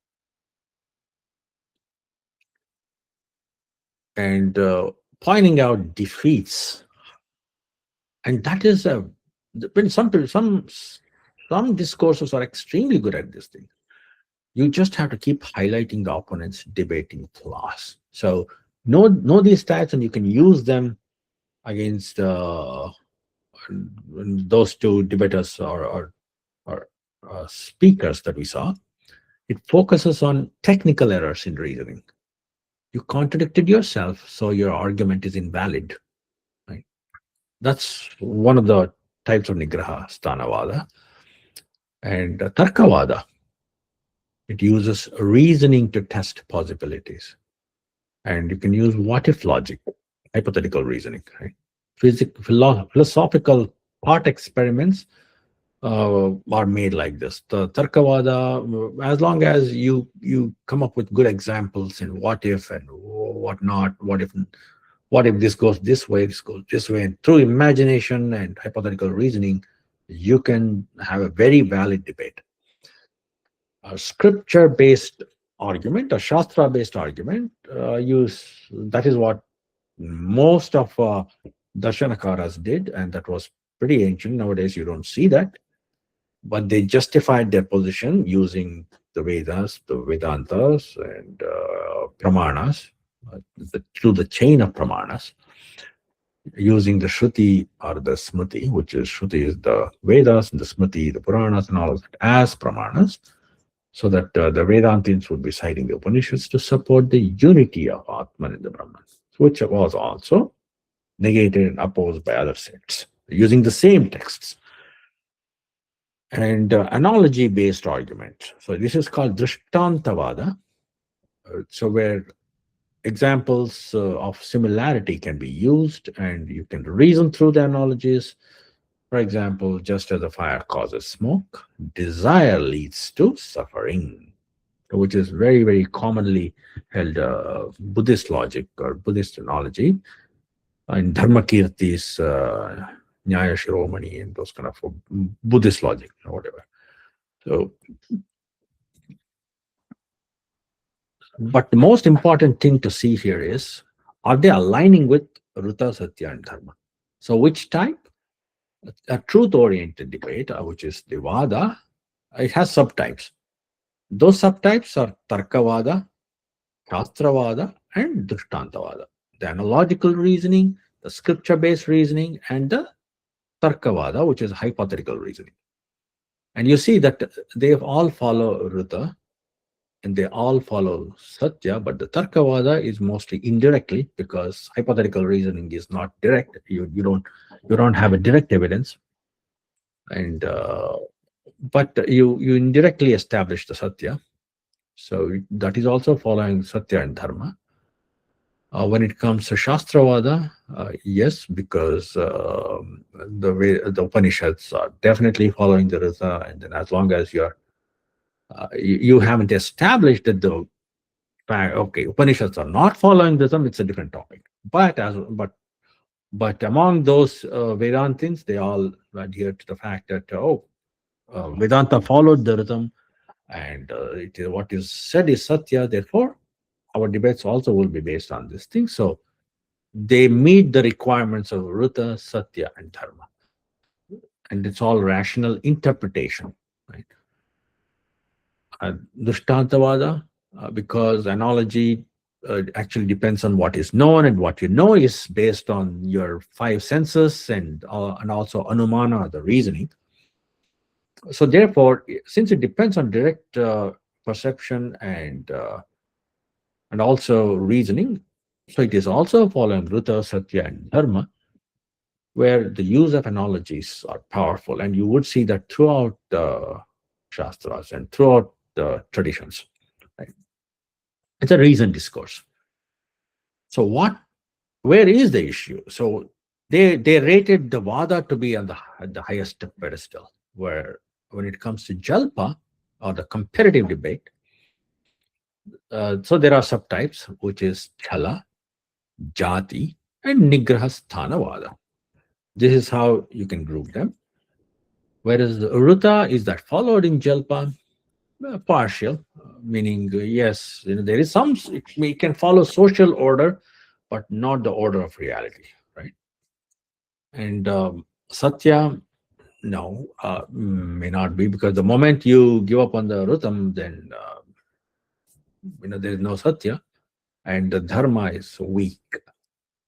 And pointing out defeats, and that is when some discourses are extremely good at this thing. You just have to keep highlighting the opponent's debating flaws. So know these stats, and you can use them against those two debaters or speakers that we saw. It focuses on technical errors in reasoning. You contradicted yourself, so your argument is invalid. Right? That's one of the types of nigraha, sthanavada. And tarkavada, it uses reasoning to test possibilities. And you can use what-if logic, hypothetical reasoning. Right? Philosophical thought experiments are made like this. The tarkavada, as long as you come up with good examples and what if and what not, what if this goes this way, this goes this way, and through imagination and hypothetical reasoning, you can have a very valid debate. A scripture-based argument, a shastra-based argument, that is what most of darshanakaras did, and that was pretty ancient. Nowadays, you don't see that. But they justified their position using the Vedas, the Vedantas, and Pramanas, through the chain of Pramanas, using the Shruti or the Smriti, which is Shruti is the Vedas, and the Smriti, the Puranas, and all of that as Pramanas, so that the Vedantins would be citing the Upanishads to support the unity of Atman and the Brahman, which was also negated and opposed by other sects, using the same texts. And analogy-based argument. So this is called drishtantavada. So where examples of similarity can be used, and you can reason through the analogies. For example, just as a fire causes smoke, desire leads to suffering, which is very, very commonly held Buddhist logic or Buddhist analogy. In Dharmakirti's Nyaya Shiromani and those kind of Buddhist logic or whatever. So, but the most important thing to see here is, are they aligning with Ruta, Satya, and Dharma? So which type? A truth-oriented debate, which is the Vada, it has subtypes. Those subtypes are Tarkavada, Shastravada, and Drishtantavada. The analogical reasoning, the scripture-based reasoning, and the Tarkavada, which is hypothetical reasoning. And you see that they all follow Ruta and they all follow Satya, but the Tarkavada is mostly indirectly, because hypothetical reasoning is not direct. You don't have a direct evidence, and but you indirectly establish the Satya. So that is also following Satya and Dharma. When it comes to Shastravada, yes, because the Upanishads are definitely following the Rita, and then as long as you haven't established that the okay, Upanishads are not following rhythm, it's a different topic. But among those Vedantins, they all adhere to the fact that Vedanta followed the rhythm, and it is what is said is Satya. Therefore, our debates also will be based on this thing. So they meet the requirements of Rita, Satya, and Dharma, and it's all rational interpretation, right? Drishtantavada, because analogy actually depends on what is known, and what you know is based on your five senses and also anumana, the reasoning. So therefore, since it depends on direct perception and also reasoning, so it is also following Rita, Satya, and Dharma, where the use of analogies are powerful, and you would see that throughout the Shastras and throughout the traditions. Right? It's a reasoned discourse. So where is the issue? So they rated the Vada to be at the highest pedestal, where when it comes to Jalpa, or the comparative debate, so there are subtypes, which is Chala, Jati, and Nigraha Vada. This is how you can group them. Whereas the Uruta is that followed in Jalpa, partial, meaning yes, there is some, it can follow social order, but not the order of reality, right? And Satya, no, may not be, because the moment you give up on the Rutam, then there is no Satya, and the Dharma is weak.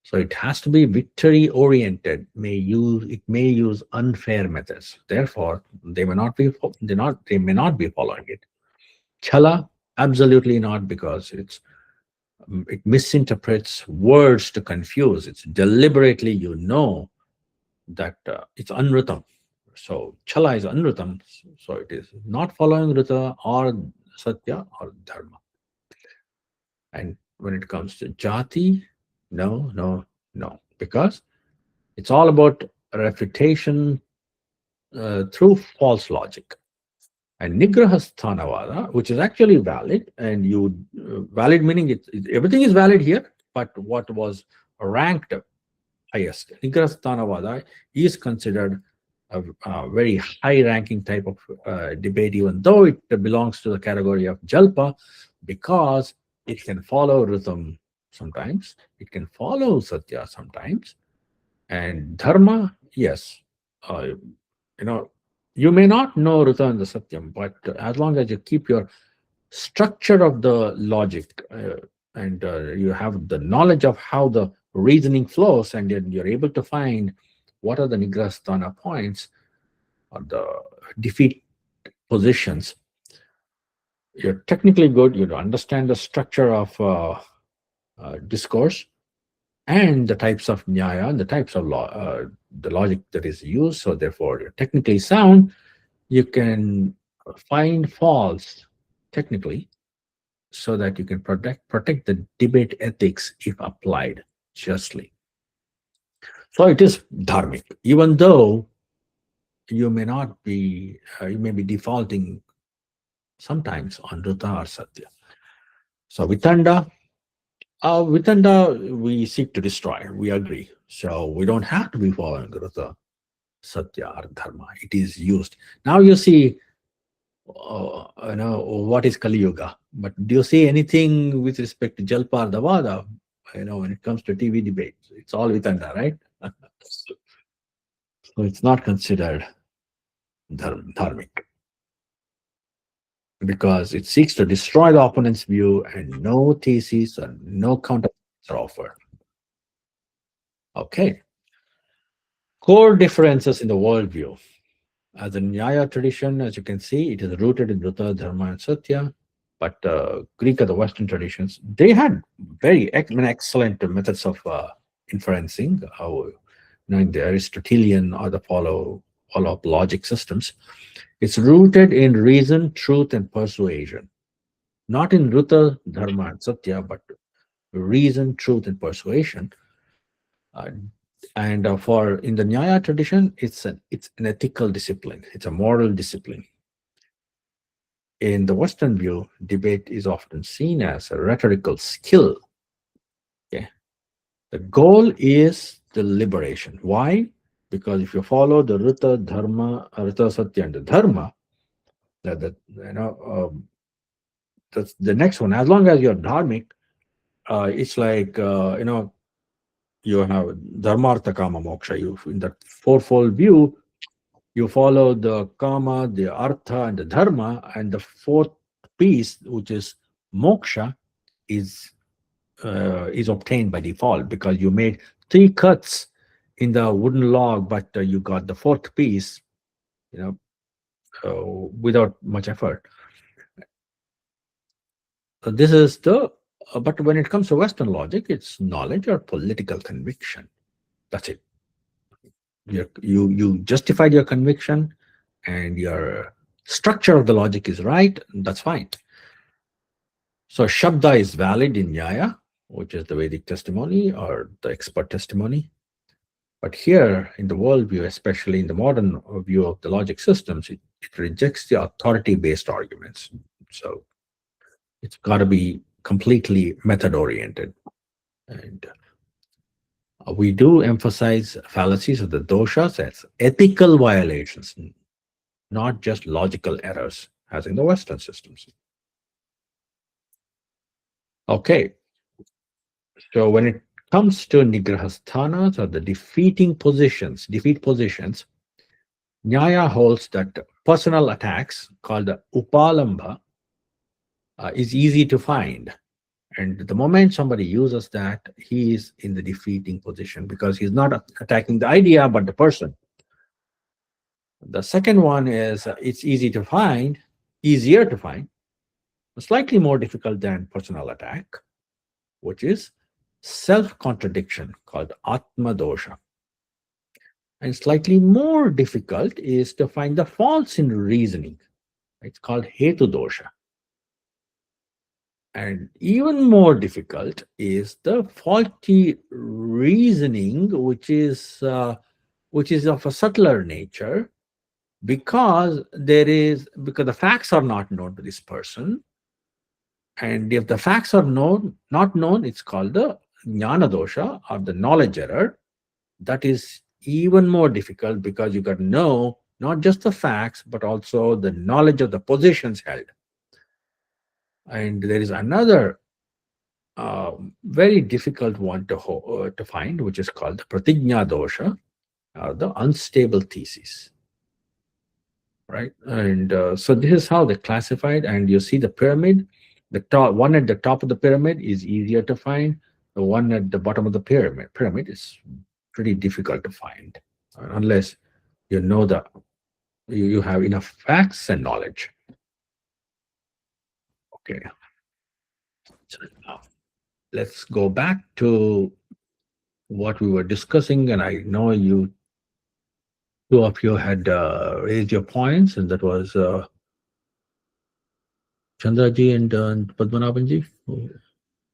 So it has to be victory oriented. It may use unfair methods. Therefore, they may not be following it. Chala, absolutely not, because it misinterprets words to confuse. It's deliberately, that it's unritam. So Chala is unritam. So it is not following Rita or Satya or Dharma. And when it comes to Jati, no, because it's all about refutation through false logic. And Nigrahasthanavada, which is actually valid, and valid meaning everything is valid here, but what was ranked highest. Nigrahasthanavada is considered a very high-ranking type of debate, even though it belongs to the category of Jalpa, because it can follow rhythm sometimes, it can follow Satya sometimes, and Dharma, yes. You may not know Rita and the Satyam, but as long as you keep your structure of the logic and you have the knowledge of how the reasoning flows, and then you're able to find what are the Nigrasthana points or the defeat positions, you're technically good. You understand the structure of discourse and the types of nyaya and the types of the logic that is used. So therefore, you're technically sound. You can find faults technically, so that you can protect the debate ethics if applied justly. So it is dharmic, even though you may be defaulting sometimes on Rita or Satya. So Vitanda, we seek to destroy. We agree. So we don't have to be following Rita, Satya, or Dharma. It is used. Now you see, what is Kali Yuga? But do you see anything with respect to Jalpa or Davada? When it comes to TV debates, it's all Vitanda, right? So it's not considered dharmic, because it seeks to destroy the opponent's view, and no thesis and no counter are offered. Okay. Core differences in the worldview. As a Nyaya tradition, as you can see, it is rooted in Rita, Dharma, and Satya. But Greek or the Western traditions, they had very excellent methods of inferencing, in the Aristotelian or the follow-up logic systems. It's rooted in reason, truth, and persuasion. Not in Rita, Dharma, and Satya, but reason, truth, and persuasion. And for in the Nyaya tradition, it's an ethical discipline. It's a moral discipline. in the Western view, debate is often seen as a rhetorical skill. Okay. The goal is the liberation. Why? Because if you follow the Rita, Satya, and the Dharma, that's the next one. As long as you're dharmic, it's like you have dharmartha kama moksha. You in that fourfold view, you follow the kama, the artha, and the dharma, and the fourth piece, which is moksha, is obtained by default because you made 3 cuts in the wooden log, but you got the fourth piece, without much effort. So this is the. But when it comes to Western logic, it's knowledge or political conviction. That's it. You justified your conviction, and your structure of the logic is right. That's fine. So Shabda is valid in Nyaya, which is the Vedic testimony or the expert testimony. But here in the worldview, especially in the modern view of the logic systems, it rejects the authority-based arguments. So it's got to be completely method-oriented. And we do emphasize fallacies of the doshas as ethical violations, not just logical errors, as in the Western systems. Okay. So when it comes to nigrahasthanas, or the defeat positions, Nyaya holds that personal attacks, called the upalamba, is easy to find. And the moment somebody uses that, he is in the defeating position because he's not attacking the idea, but the person. The second one is it's easier to find, slightly more difficult than personal attack, which is self-contradiction, called atma dosha. And slightly more difficult is to find the faults in reasoning. It's called hetu dosha. And even more difficult is the faulty reasoning, which is of a subtler nature, because the facts are not known to this person. And if the facts are not known, it's called the jnana dosha, or the knowledge error. That is even more difficult because you got to know not just the facts, but also the knowledge of the positions held. And there is another very difficult one to find, which is called the pratigna dosha, or the unstable thesis. Right? And so this is how they're classified. And you see the pyramid. The one at the top of the pyramid is easier to find. The one at the bottom of the pyramid is pretty difficult to find, unless you know you have enough facts and knowledge. Okay. So now let's go back to what we were discussing, and I know two of you had raised your points, and that was Chandraji and Padmanabhanji,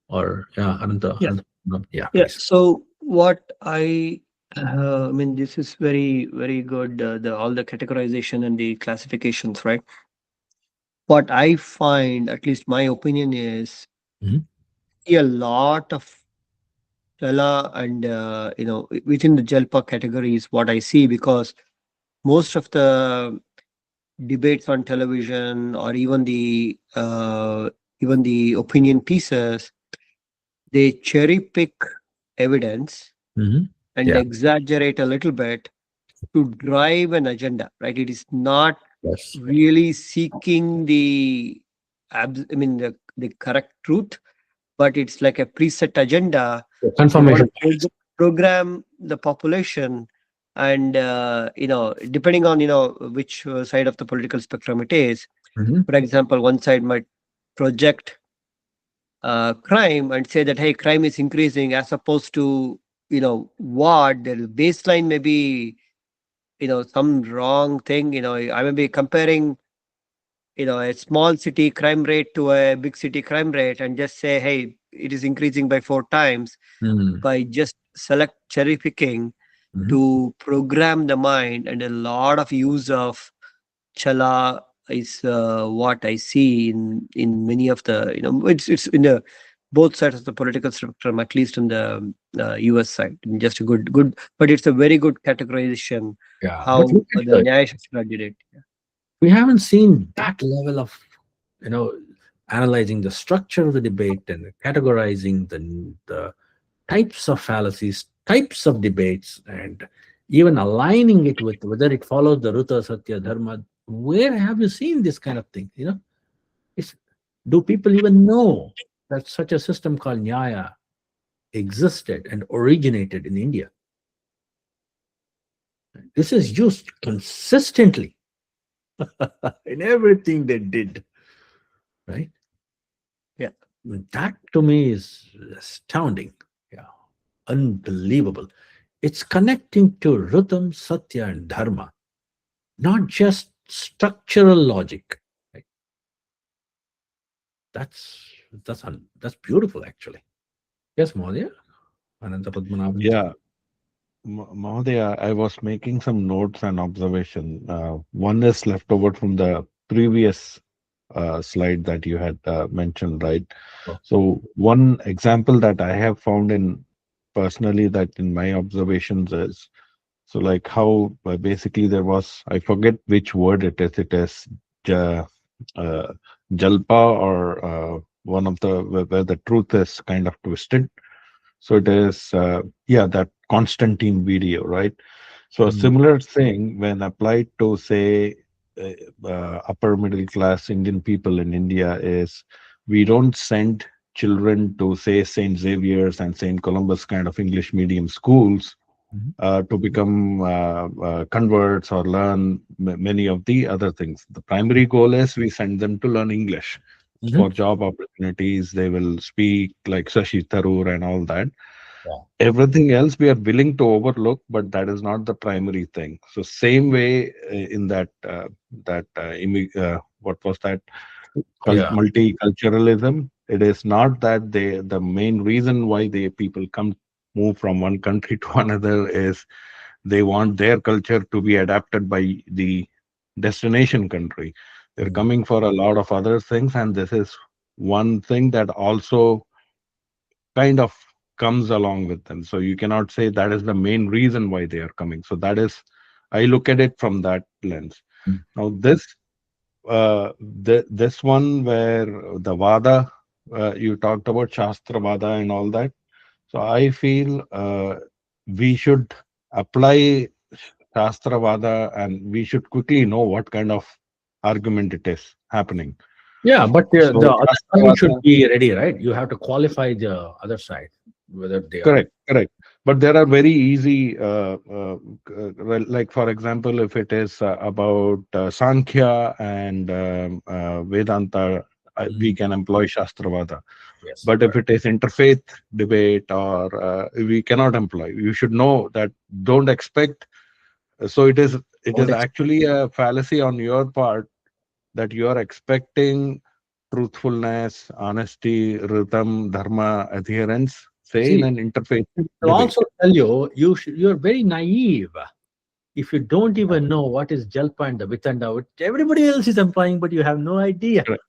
or Ananta. Yeah. Yeah. Yeah. Please. So what I mean, this is very, very good. All the categorization and the classifications, right? What I find, at least my opinion, is a lot of Jala and within the Jalpa categories, what I see, because most of the debates on television, or even the opinion pieces, they cherry pick evidence and exaggerate a little bit to drive an agenda, right? It is not really seeking the correct truth, but it's like a preset agenda. Confirmation. Program the population, and depending on which side of the political spectrum it is. For example, one side might project crime and say that, hey, crime is increasing, as opposed to what the baseline may be, some wrong thing. I may be comparing a small city crime rate to a big city crime rate, and just say, hey, it is increasing by 4 times, by just cherry picking to program the mind, and a lot of use of chala what I see in many of the, it's in the both sides of the political spectrum, at least in the US side. Just a good, but it's a very good categorization Yeah, how but look the at the, Nyaya Shastra did it. Yeah. we haven't seen that level of, you know, analyzing the structure of the debate and categorizing the types of fallacies, types of debates, and even aligning it with whether it follows the Ruta Satya Dharma. Where have you seen this kind of thing? You know, it's, do people even know that such a system called Nyaya existed and originated in India? This is used consistently in everything they did, right? Yeah. That to me is astounding. Yeah, unbelievable. It's connecting to rhythm, satya, and dharma, not just structural logic. Right? That's beautiful, actually. Yes, Mahodaya? Ananta Padmanabhan. Yeah, Mahodaya, I was making some notes and observation. One is left over from the previous slide that you had mentioned, right? Oh. So one example that I have found in personally that in my observations is, so like how basically there was, I forget which word it is. It is ja, uh, jalpa, or one of the where the truth is kind of twisted. So it is, yeah, that Constantine video, right? So a Mm. similar thing when applied to, say, upper middle class Indian people in India is, we don't send children to, say, St. Xavier's and St. Columbus kind of English medium schools Mhm. to become converts or learn many of the other things. The primary goal is we send them to learn English for Mhm. job opportunities. They will speak like Shashi Tharoor and all that. Yeah. Everything else we are willing to overlook, but that is not the primary thing. So same way in what was that, Yeah. multiculturalism, it is not that the main reason why the people move from one country to another is they want their culture to be adapted by the destination country. They're Mm. coming for a lot of other things, and this is one thing that also kind of comes along with them. So you cannot say that is the main reason why they are coming. So that is, I look at it from that lens. Mm. Now this one where the Vada, you talked about Shastra Vada and all that. So I feel we should apply Shastra Vada, and we should quickly know what kind of argument it is happening. Yeah, but the So other Shastra side should Vada, be ready, right? You have to qualify the other side, whether they are. correct, correct. But there are very easy, well, like for example, if it is about Sankhya and Vedanta, we Mm. can employ Shastravada. Yes, But if correct. it is interfaith debate, or we cannot employ, you should know that. Don't expect. So it is Don't actually a fallacy on your part that you are expecting truthfulness, honesty, rhythm, dharma, adherence, say in see. an interfaith I'll debate. also tell you, you're very naive if you don't even know what is Jalpa and the Vitanda, which everybody else is employing, but you have no idea. Correct.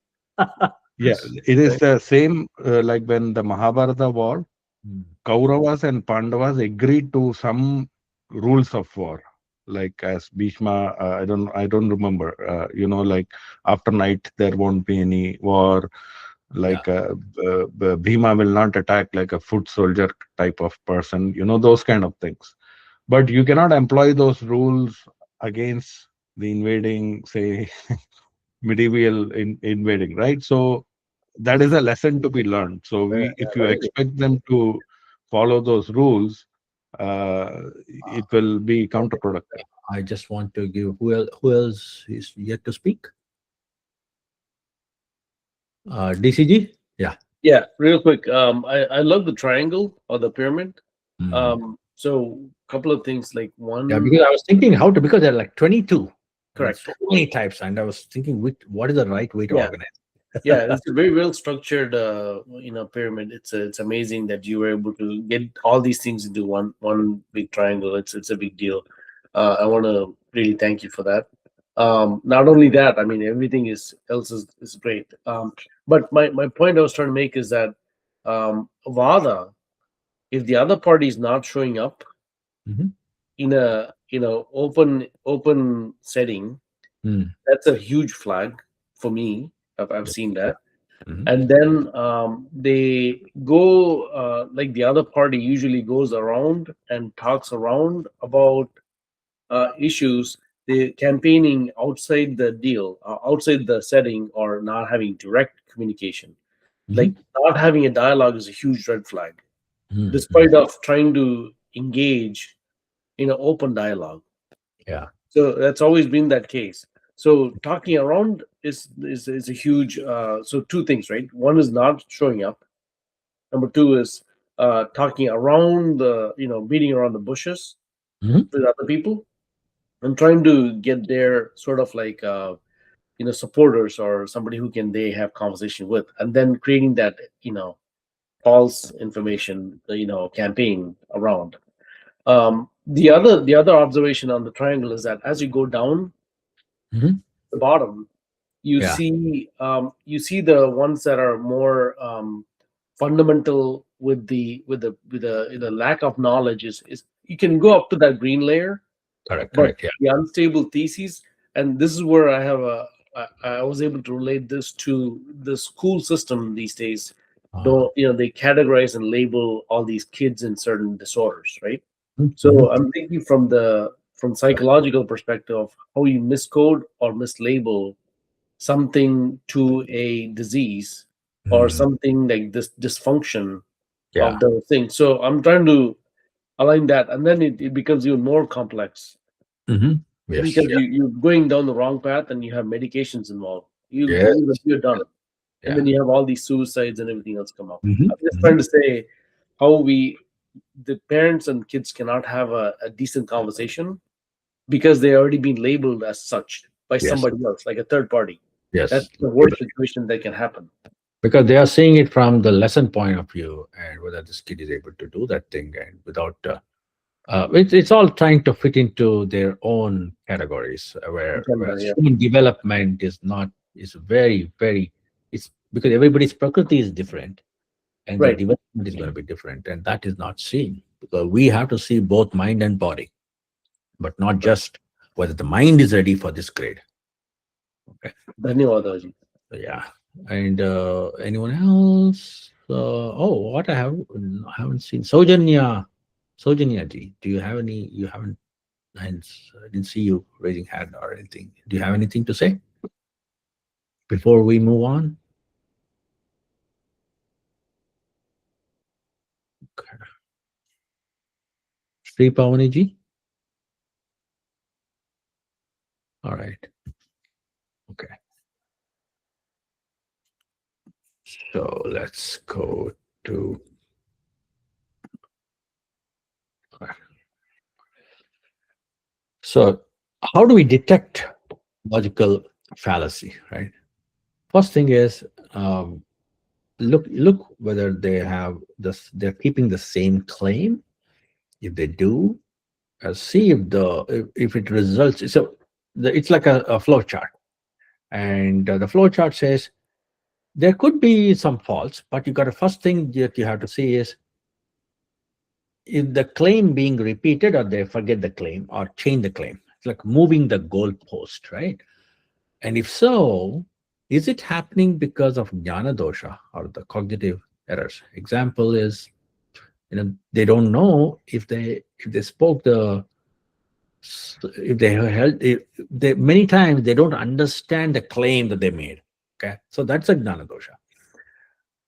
Yeah, it is the same like when the Mahabharata war, Mm. Kauravas and Pandavas agreed to some rules of war, like as Bhishma. I don't remember. Like after night there won't be any war. Yeah. Like Bhima will not attack like a foot soldier type of person. Those kind of things. But you cannot employ those rules against the invading, say, medieval invading, right? So that is a lesson to be learned. So if you Very good. expect them to follow those rules, it will be Okay. counterproductive. I just want to give who else is yet to speak? DCG? Yeah. Yeah, real quick. I love the triangle or the pyramid. Mm. So couple of things, like Yeah, one, because I was thinking how to, because there are like 22 and correct. so many types, and I was thinking what is the right way to Yeah, organize. yeah, it's a very well structured, pyramid. It's amazing that you were able to get all these things into one big triangle. It's a big deal. I want to really thank you for that. Not only that, I mean, everything else is great. But my point I was trying to make is that Vada, if the other party is not showing up Mhm. in a open setting, that's a huge flag for me. I've seen that. Mhm. And then they go like the other party usually goes around and talks around about issues. The campaigning outside the deal, outside the setting, or not having direct communication. Like not having a dialogue is a huge red flag, despite of trying to engage in an open dialogue. Yeah. So that's always been that case. So talking around is a huge. So two things, right? One is not showing up. Number two is talking around the, beating around the bushes Mhm. with other people and trying to get their sort of like supporters or somebody who can they have conversation with, and then creating that false information campaign around. The other observation on the triangle is that as you go down Mhm. the bottom, you Yeah. see the ones that are more fundamental with the lack of knowledge is you can go up to that green layer, Correct. but Correct. Yeah. the unstable theses, and this is where I was able to relate this to the school system these days. Don't they categorize and label all these kids in certain disorders, right? So I'm thinking from psychological perspective of how you miscode or mislabel something to a disease or something like this dysfunction Yeah. of the thing. So I'm trying to align that, and then it becomes even more complex Yes. because Yeah. you're going down the wrong path and you have medications involved. You Yes. believe that you're done, and Yeah. then you have all these suicides and everything else come up. Mhm. I'm just trying to say how the parents and kids cannot have a decent conversation because they already been labeled as such by Yes. somebody else, like a third party. That's Yes. the worst situation that can happen. Because they are seeing it from the lesson point of view, and whether this kid is able to do that thing, and without it's all trying to fit into their own categories, whereas Yeah. human development is very, it's because everybody's prakriti is different, and their Right. development is going to be different, and that is not seen, because we have to see both mind and body, but not just whether the mind is ready for this grade. Okay. Dhanyawad. So, yeah. And anyone else? Oh, what I haven't seen. Sojanya ji, do you have any? You haven't. I didn't see you raising hand or anything. Do you have anything to say before we move on? Okay. Sri Pavani ji. All right. Okay. So let's go to. So, how do we detect logical fallacy? Right. First thing is, look whether they have this. They're keeping the same claim. If they do, see if it results. So it's like a flow chart, and the flow chart says there could be some faults, but you got the first thing that you have to see is if the claim being repeated, or they forget the claim or change the claim. It's like moving the goalpost, right? And if so, is it happening because of jnana dosha or the cognitive errors? Example is, they don't know if they spoke the if they held they many times they don't understand the claim that they made. Okay, so that's a jnana dosha.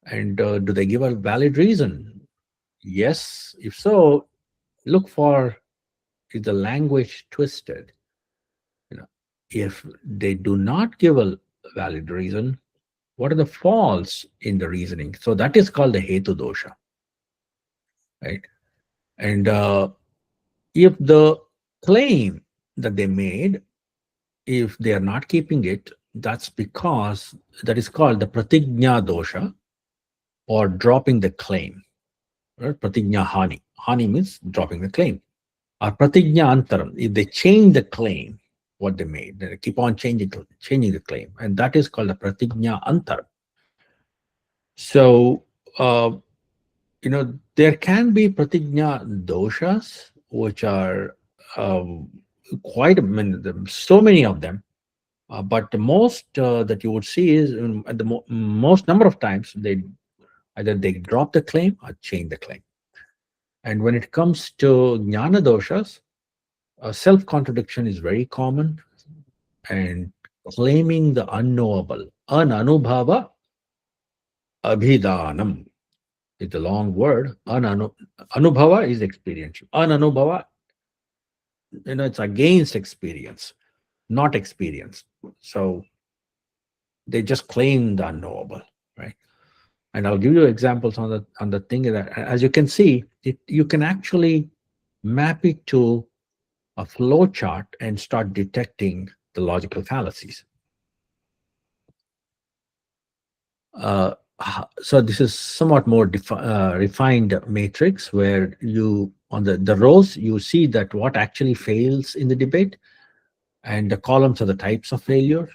And do they give a valid reason? Yes. If so, look for, is the language twisted? If they do not give a valid reason, what are the faults in the reasoning? So that is called the hetu dosha, right? And if the claim that they made, if they are not keeping it, that's because that is called the pratignya dosha, or dropping the claim. Right? Pratignya hani means dropping the claim. Or pratignya antaram, if they change the claim, what they made. They keep on changing the claim, and that is called a pratigna antar. So, there can be pratigna doshas, which are quite so many of them. But the most that you would see is at the most number of times either they drop the claim or change the claim. And when it comes to jnana doshas, self-contradiction is very common, and claiming the unknowable, ananubhava abhidanam. It's a long word. Anubhava is experiential. Ananubhava, it's against experience, not experience. So they just claim the unknowable, right? And I'll give you examples on the thing that, as you can see, you can actually map it to a flow chart and start detecting the logical fallacies. So this is somewhat more refined matrix, where you on the rows you see that what actually fails in the debate, and the columns are the types of failure,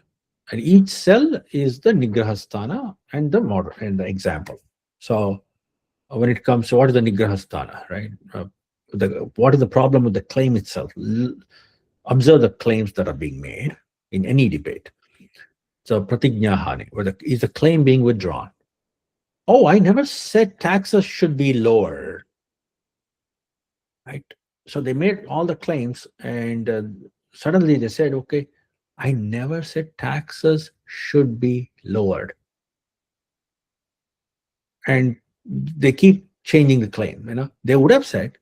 and each cell is the nigrahasthana and the model and the example. So when it comes to what is the nigrahasthana, right? What is the problem with the claim itself? Observe the claims that are being made in any debate. So pratignahani, is the claim being withdrawn? Oh, I never said taxes should be lower, right? So they made all the claims, and suddenly they said, okay, I never said taxes should be lowered. And they keep changing the claim. They would have said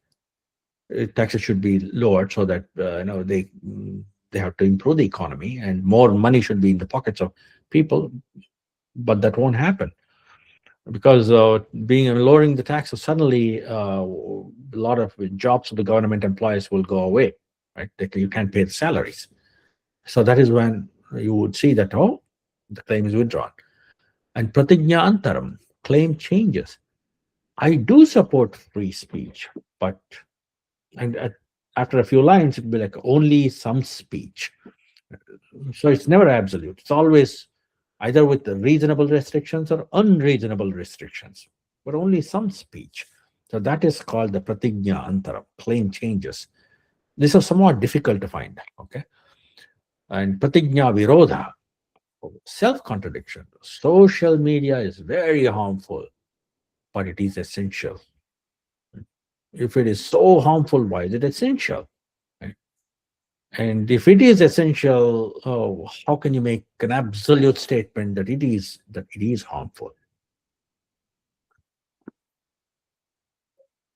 taxes should be lowered so that they have to improve the economy and more money should be in the pockets of people, but that won't happen. Because lowering the taxes, suddenly a lot of jobs of the government employees will go away, right? You can't pay the salaries. So that is when you would see that, the claim is withdrawn. And pratigna antaram, claim changes. I do support free speech, but after a few lines, it'd be like only some speech. So it's never absolute. It's always either with the reasonable restrictions or unreasonable restrictions, but only some speech. So that is called the pratigna antara, claim changes. This is somewhat difficult to find, okay? And pratigna virodha, self-contradiction. Social media is very harmful, but it is essential. If it is so harmful, why is it essential? Right? And if it is essential, how can you make an absolute statement that it is harmful?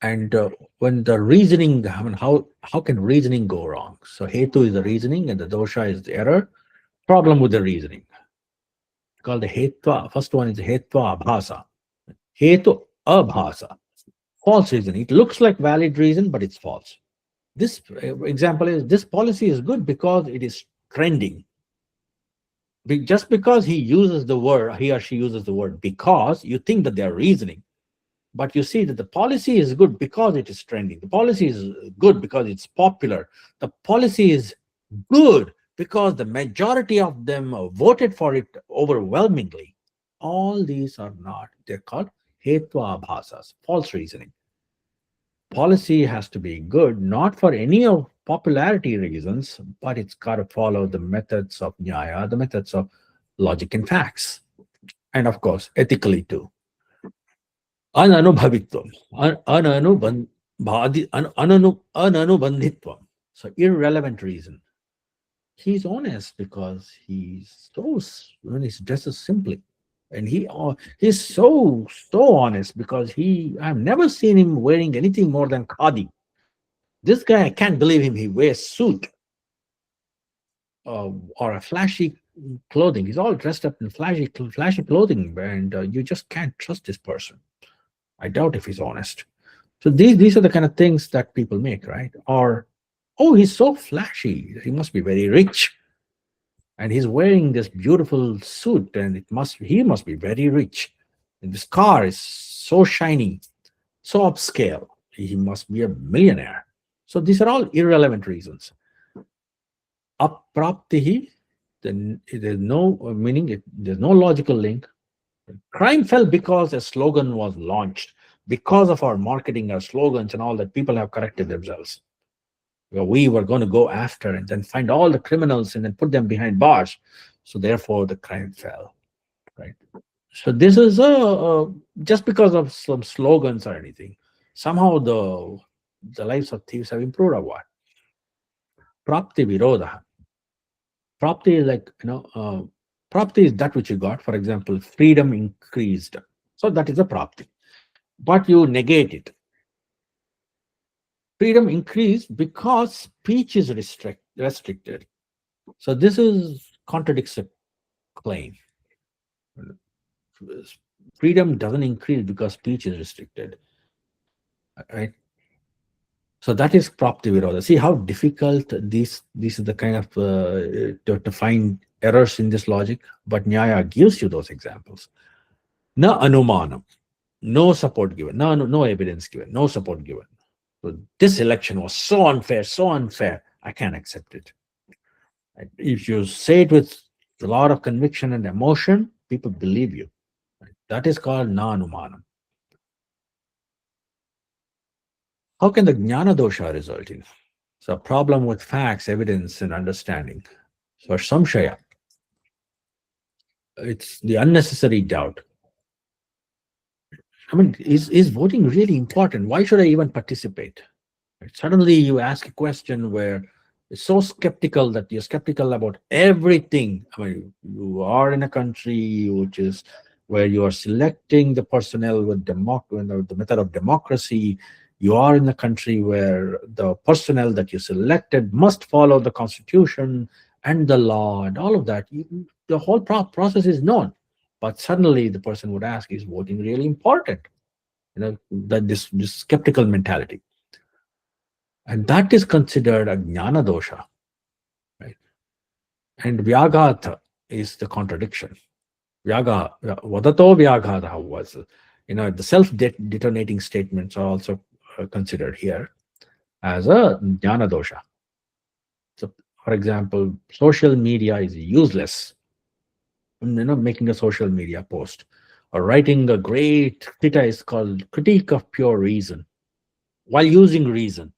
And when the reasoning, how can reasoning go wrong? So hetu is the reasoning and the dosha is the error. Problem with the reasoning, called the hetva. First one is hetva abhasa. Hetu abhasa, false reasoning. It looks like valid reason, but it's false. This example is, this policy is good because it is trending. Just because he or she uses the word because, you think that they are reasoning. But you see that the policy is good because it is trending. The policy is good because it's popular. The policy is good because the majority of them voted for it overwhelmingly. All these are not. They're called hetva abhasas, false reasoning. Policy has to be good, not for any of popularity reasons, but it's got to follow the methods of nyaya, the methods of logic and facts. And of course, ethically too. Ananubhavitvam, ananubandhitvam. So irrelevant reason. He's honest because he's dresses simply. And he's so honest because I've never seen him wearing anything more than khadi. This guy, I can't believe him. He wears suit or a flashy clothing. He's all dressed up in flashy clothing, and you just can't trust this person. I doubt if he's honest. So these are the kind of things that people make, right? Or, oh, he's so flashy. He must be very rich. And he's wearing this beautiful suit, and he must be very rich. And this car is so shiny, so upscale. He must be a millionaire. So these are all irrelevant reasons. Apraptihi, then there's no meaning, there's no logical link. Crime fell because a slogan was launched. Because of our marketing, our slogans, and all that, people have corrected themselves. We were going to go after and then find all the criminals and then put them behind bars. So therefore, the crime fell. Right. So this is just because of some slogans or anything. Somehow the lives of thieves have improved or what? Prapti viroda. Prapti is like, prapti is that which you got. For example, freedom increased. So that is a prapti. But you negate it. Freedom increased because speech is restricted. So this contradicts a claim. Freedom doesn't increase because speech is restricted. Right? So that is prapti viroda. See how difficult this is the kind of to find errors in this logic. But Nyaya gives you those examples. Na anumanam, no support given, no evidence given, no support given. So this election was so unfair, I can't accept it. Right? If you say it with a lot of conviction and emotion, people believe you. Right? That is called na anumanam. How can the jnana dosha result in? So a problem with facts, evidence, and understanding. So samshaya, it's the unnecessary doubt. I mean, is voting really important? Why should I even participate? Right? Suddenly you ask a question where it's so skeptical that you're skeptical about everything. I mean, you are in a country which is where you are selecting the personnel with the method of democracy. You are in a country where the personnel that you selected must follow the constitution and the law and all of that. The whole process is known. But suddenly the person would ask, is voting really important? That this skeptical mentality. And that is considered a jnana dosha. Right? And vyaghatha is the contradiction. Vadato vyaghatha was, the self-detonating statements are also considered here as a jnana dosha. So, for example, social media is useless. Making a social media post or writing a great treatise called Critique of Pure Reason while using reason.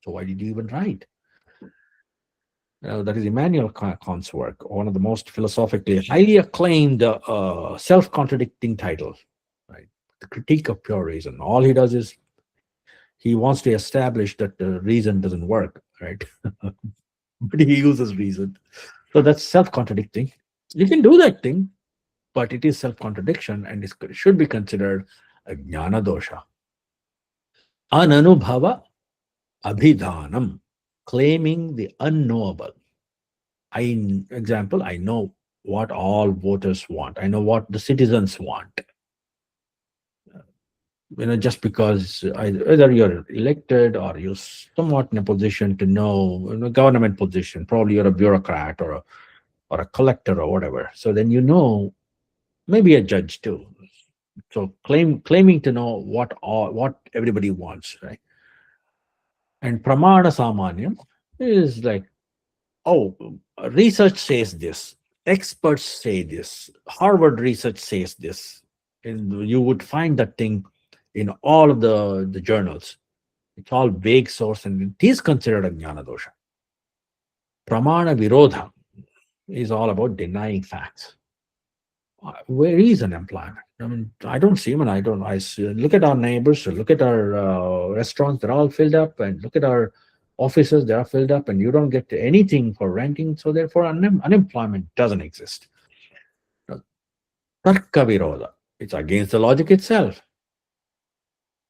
So why did you even write? That is Immanuel Kant's work, one of the most philosophically highly acclaimed self-contradicting titles. Right, the Critique of Pure Reason. All he does is he wants to establish that the reason doesn't work, right? But he uses reason. So that's self-contradicting. You can do that thing, but it is self-contradiction and it should be considered a jnana dosha. Ananubhava abhidhanam, claiming the unknowable. I know what all voters want. I know what the citizens want. Just because either you're elected or you're somewhat in a position to know, in a government position, probably you're a bureaucrat or a collector or whatever. So then maybe a judge too. So claiming to know what everybody wants, right? And pramana samanyam is like, research says this, experts say this, Harvard research says this, and you would find that thing in all of the journals. It's all vague source, and it is considered a jnana dosha. Pramana virodha is all about denying facts. Where is unemployment? I mean, I don't see them, and I look at our neighbors, look at our restaurants, they're all filled up, and look at our offices, they are filled up, and you don't get anything for renting, so therefore unemployment doesn't exist. Tarka viroda, it's against the logic itself.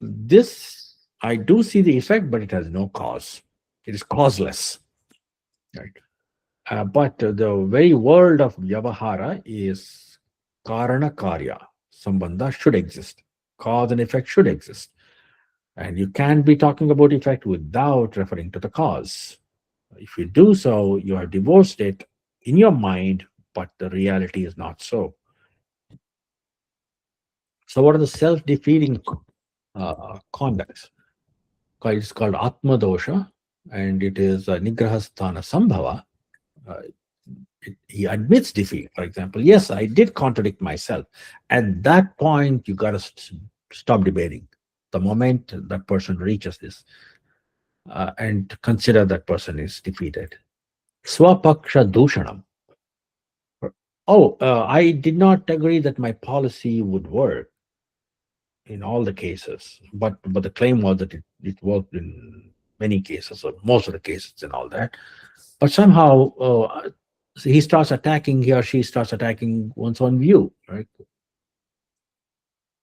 This, I do see the effect, but it has no cause. It is causeless. Right? But the very word of Vyavahara is Karana Karya. Sambandha should exist. Cause and effect should exist. And you can't be talking about effect without referring to the cause. If you do so, you have divorced it in your mind, but the reality is not so. So what are the self-defeating conducts? It's called Atma Dosha, and it is Nigrahasthana Sambhava. He admits defeat, for example. Yes, I did contradict myself. At that point, you got to stop debating. The moment that person reaches this, and consider that person is defeated. Swapaksha dushanam. Oh, I did not agree that my policy would work in all the cases, but the claim was that it worked in many cases, or most of the cases, and all that. But somehow he or she starts attacking one's own view, right?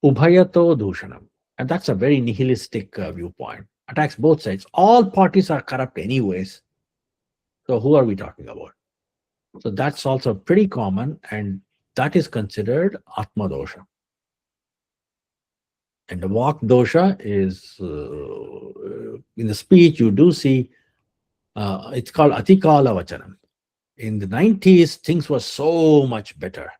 Ubhayato dushanam, and that's a very nihilistic viewpoint. Attacks both sides. All parties are corrupt anyways. So who are we talking about? So that's also pretty common, and that is considered atma dosha. And the vak dosha is in the speech you do see. It's called atikala vachanam. In the 90s, things were so much better.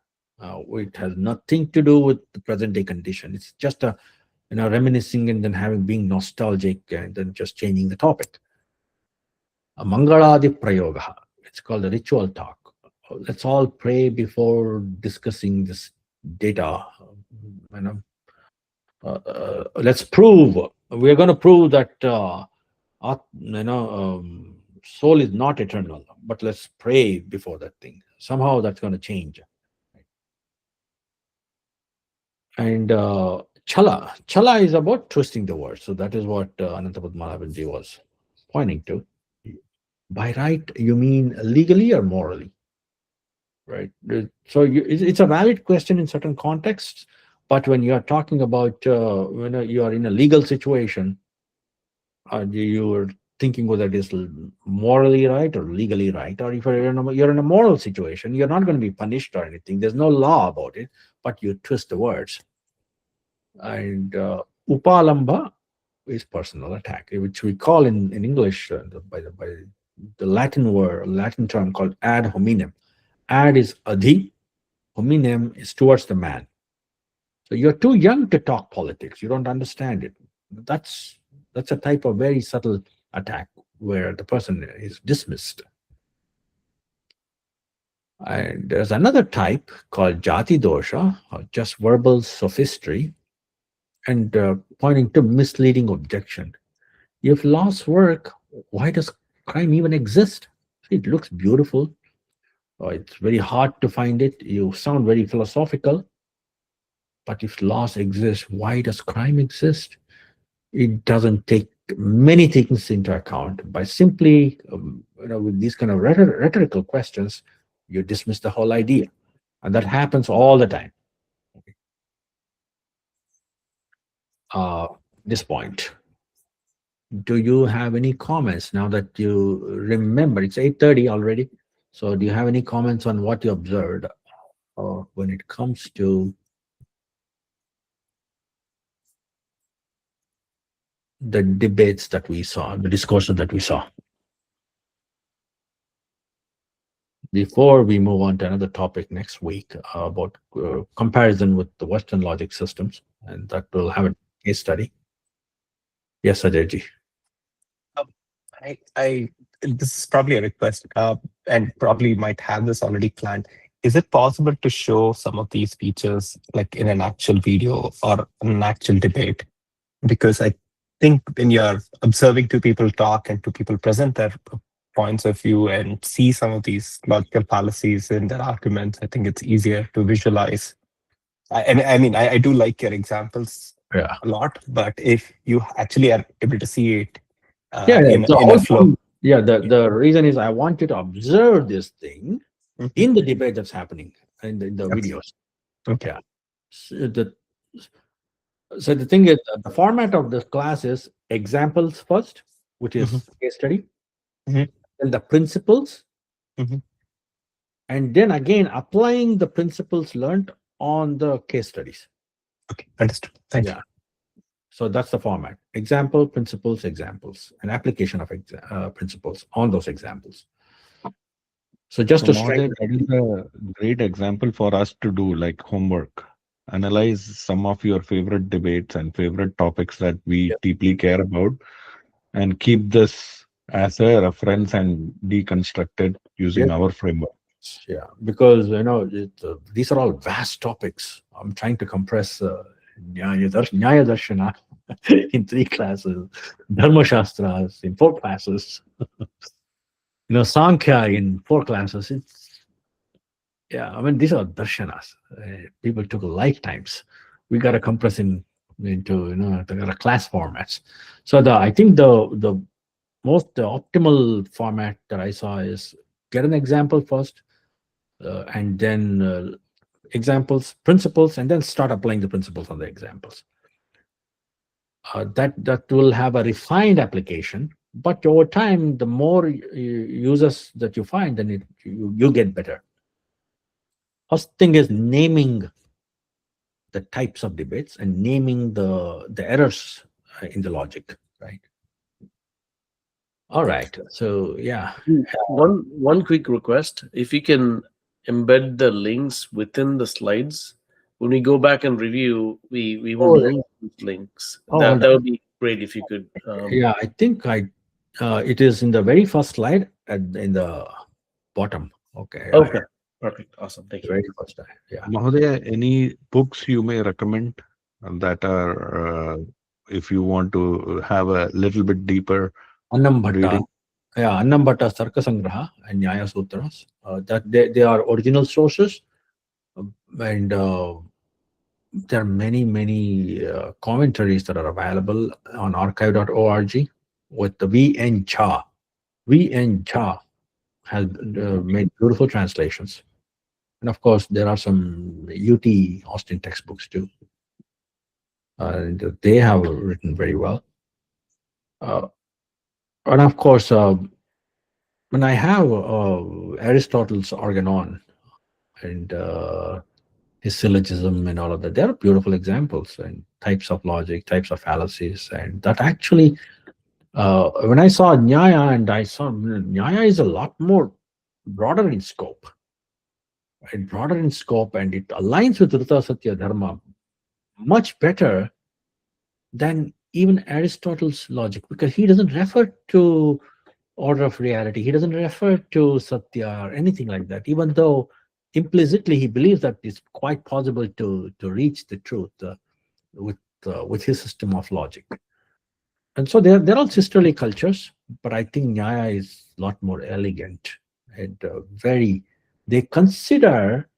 It has nothing to do with the present day condition. It's just a reminiscing and then being nostalgic and then just changing the topic. A mangaladi prayoga. It's called the ritual talk. Let's all pray before discussing this data. Let's prove. We are going to prove that soul is not eternal. But let's pray before that thing. Somehow that's going to change. And chala is about twisting the words. So that is what Anantapadmanabhanji was pointing to. By right, you mean legally or morally? Right. So it's a valid question in certain contexts, but when you are talking about when you are in a legal situation, you are thinking whether it is morally right or legally right, or if you're in a moral situation, you're not going to be punished or anything. There's no law about it, but you twist the words. And upalamba is personal attack, which we call in English by the Latin term called ad hominem. Ad is adhi, hominem is towards the man. So you're too young to talk politics. You don't understand it. That's a type of very subtle attack where the person is dismissed. And there's another type called jati dosha, or just verbal sophistry, and pointing to misleading objection. If laws work, why does crime even exist? It looks beautiful. It's very hard to find it. You sound very philosophical. But if laws exist, why does crime exist? It doesn't take many things into account. By simply, with these kind of rhetorical questions, you dismiss the whole idea. And that happens all the time. This point. Do you have any comments now that you remember? It's 8:30 already. So do you have any comments on what you observed when it comes to the debates that we saw, the discourses that we saw? Before we move on to another topic next week about comparison with the Western logic systems, and that will have a case study. Yes, Ajayji. This is probably a request, and probably might have this already planned. Is it possible to show some of these features like in an actual video or an actual debate? Because I think when you're observing two people talk and two people present their points of view and see some of these logical fallacies in their arguments, I think it's easier to visualize. I do like your examples a lot, but if you actually are able to see it in a flow. The reason is I want you to observe this thing in the debate that's happening in the videos. Okay. So the thing is, the format of this class is examples first, which is case study, then the principles, and then again applying the principles learned on the case studies. Okay, understood. Thank you. So that's the format: example, principles, examples, and application of principles on those examples. So just to strike, that is a great example for us to do, like homework. Analyze some of your favorite debates and favorite topics that we deeply care about, and keep this as a reference and deconstructed using Yes. our framework. Yeah, because these are all vast topics. I'm trying to compress Nyaya Darshana in 3 classes, Dharma Shastras in 4 classes, Sankhya in 4 classes. I mean, these are darshanas. People took lifetimes. We got to compress into the class formats. So I think the most optimal format that I saw is get an example first, and then examples, principles, and then start applying the principles on the examples. That will have a refined application, but over time, the more users that you find, then you get better. First thing is naming the types of debates and naming the errors in the logic, right? All right. So yeah. One quick request: if you can embed the links within the slides, when we go back and review, we Oh, won't lose those links. Oh, That would be great if you could. yeah, I think it is in the very first slide in the bottom. Okay. Okay. Perfect. Awesome. Thank you. Very first slide. Yeah. Mahodaya, any books you may recommend that are, if you want to have a little bit deeper Annam Bhatta. reading? Yeah, Annam Bhatta's Tarka Sangraha and Nyaya Sutras. That they are original sources, and there are many commentaries that are available on archive.org with the V.N. Jha. V.N. Jha has made beautiful translations. And of course, there are some UT Austin textbooks too. And they have written very well. And of course, when I have Aristotle's Organon and his syllogism and all of that, there are beautiful examples and types of logic, types of fallacies. And that actually, when I saw Nyaya, and I saw Nyaya is a lot more broader in scope. Right? Broader in scope, and it aligns with Rita Satya Dharma much better than even Aristotle's logic, because he doesn't refer to order of reality. He doesn't refer to Satya or anything like that, even though implicitly he believes that it's quite possible to reach the truth with his system of logic. And so they're all sisterly cultures, but I think Nyaya is a lot more elegant and they consider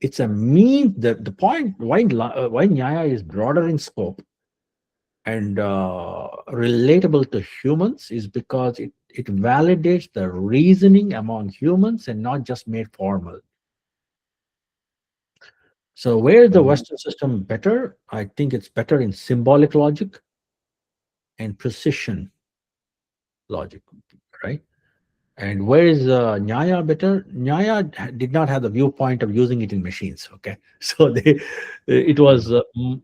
it's a mean, the point why Nyaya is broader in scope and relatable to humans is because it validates the reasoning among humans and not just made formal. So where is the Western system better? I think it's better in symbolic logic and precision logic, right? And where is Nyaya better? Nyaya did not have the viewpoint of using it in machines. Okay, so it was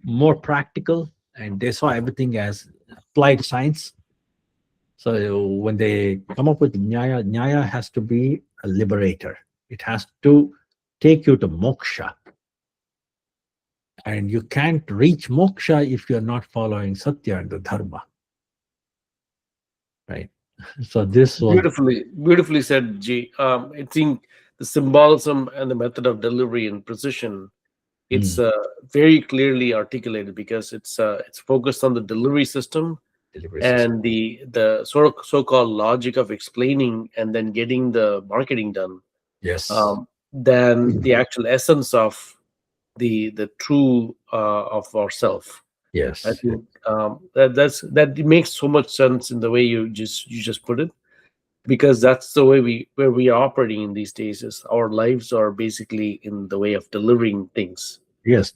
more practical, and they saw everything as applied science. So when they come up with Nyaya, Nyaya has to be a liberator. It has to take you to moksha, and you can't reach moksha if you're not following Satya and the Dharma, right? So this was Beautifully said, G. I think the symbolism and the method of delivery and precision, it's very clearly articulated because it's focused on the delivery system and the so-called logic of explaining and then getting the marketing done. Yes. Than the actual essence of the true of ourself. Yes. I think that makes so much sense in the way you just put it, because that's the way we are operating in these days. Is our lives are basically in the way of delivering things. Yes,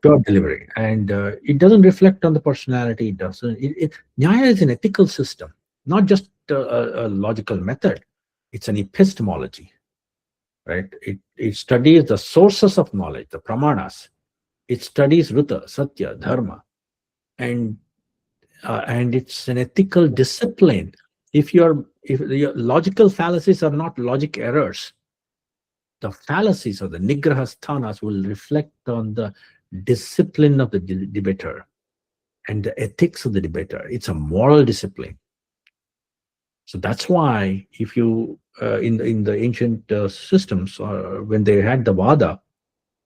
pure delivery, and it doesn't reflect on the personality. It doesn't. Nyaya is an ethical system, not just a logical method. It's an epistemology, right? It studies the sources of knowledge, the pramanas. It studies Ruta, Satya, Dharma, and it's an ethical discipline. If your logical fallacies are not logic errors, the fallacies or the nigraha sthanas will reflect on the discipline of the debater and the ethics of the debater. It's a moral discipline. So that's why if you in the ancient systems, when they had the Vada,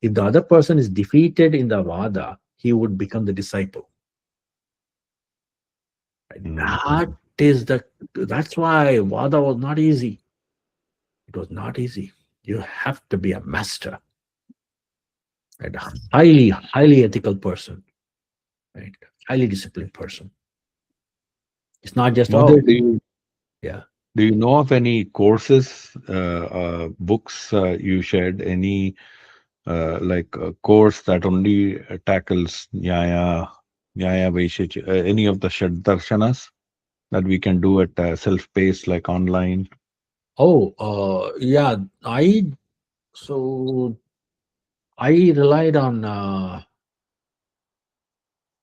if the other person is defeated in the Vada, he would become the disciple. Right? That's why Vada was not easy. It was not easy. You have to be a master, right? A highly ethical person, right? Highly disciplined person. It's not just Mother, yeah. do you know of any courses, books you shared? Any like a course that only tackles Nyaya, Vaishya, any of the Shad Darshanas that we can do at self-paced, like online? Oh, yeah. So I relied on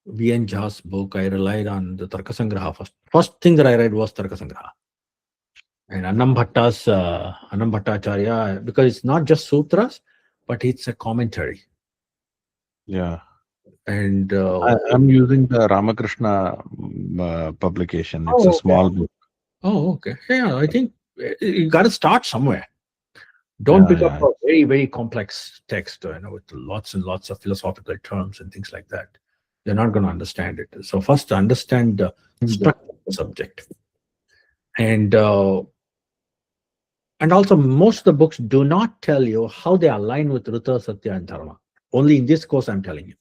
V.N. Jha's book. I relied on the Tarkasangraha first. First thing that I read was Tarkasangraha. And Annam Bhattacharya, because it's not just sutras, but it's a commentary. Yeah. And I'm using the Ramakrishna publication. It's a small book. Oh, okay. Yeah, I think you got to start somewhere. Don't pick up a very, very complex text, with lots and lots of philosophical terms and things like that. They're not going to understand it. So first, understand the structure of the subject. And also, most of the books do not tell you how they align with Rita, Satya, and Dharma. Only in this course, I'm telling you.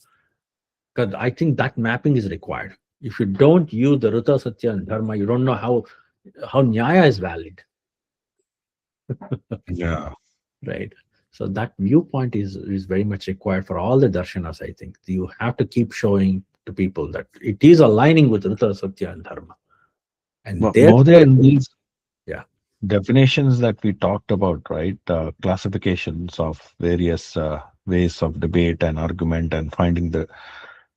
Because I think that mapping is required. If you don't use the Rita, Satya, and Dharma, you don't know how Nyaya is valid. Yeah. Right. So that viewpoint is very much required for all the darshanas, I think. You have to keep showing to people that it is aligning with Rita, Satya, and Dharma. And Mahodaya, in these yeah, definitions that we talked about, right? Classifications of various ways of debate and argument and finding the.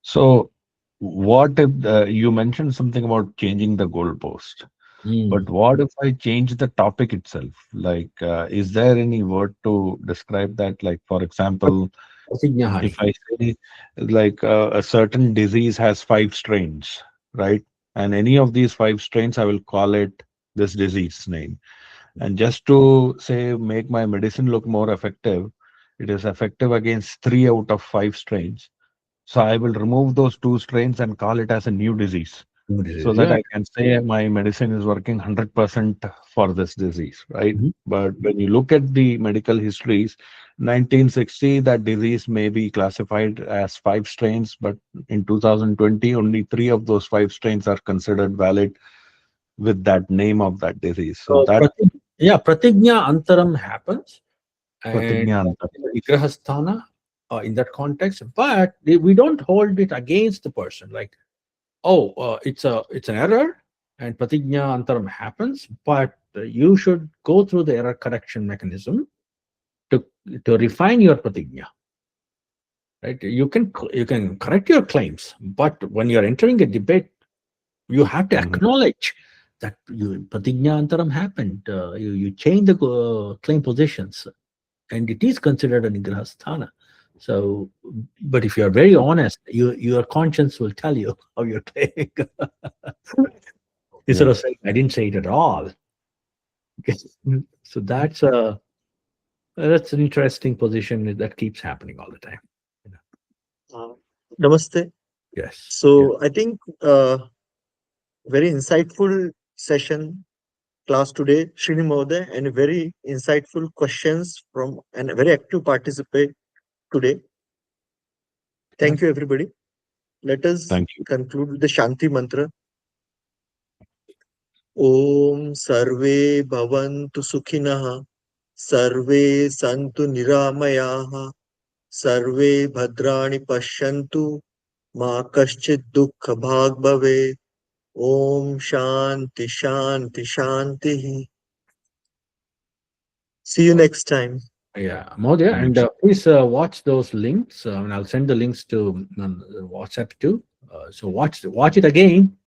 So, what if you mentioned something about changing the goalpost? But what if I change the topic itself? Like, is there any word to describe that? Like, for example, if I say like a certain disease has 5 strains, right? And any of these 5 strains, I will call it this disease name. And just to say, make my medicine look more effective, it is effective against 3 out of 5 strains. So I will remove those 2 strains and call it as a new disease. So that I can say my medicine is working 100% for this disease, right? But when you look at the medical histories, 1960, that disease may be classified as 5 strains, but in 2020, only 3 of those 5 strains are considered valid with that name of that disease. So that pratignya antaram happens, and pratignya vigrahasthana in that context, but we don't hold it against the person. Like, it's an error, and pratignya antaram happens, but you should go through the error correction mechanism to refine your pratignya. Right? You can correct your claims, but when you're entering a debate, you have to acknowledge that pratignya antaram happened. You change the claim positions, and it is considered a nigrahasthana. So, but if you are very honest, your conscience will tell you how you're playing. Instead of saying, I didn't say it at all. So that's an interesting position that keeps happening all the time. Namaste. Yes. So I think very insightful session class today, Srini Mohoday, and very insightful questions from and a very active participant today. Thank you, everybody. Let us conclude with the Shanti Mantra. Om Sarve Bhavantu Sukhinah, Sarve Santu Niramayaha, Sarve Bhadrani Pashyantu, Ma Kaschid Dukkha Bhag Bhave. Om Shanti Shanti Shanti. See you next time. Yeah, Mahodaya, and please watch those links. And I'll send the links to WhatsApp too. So watch it again.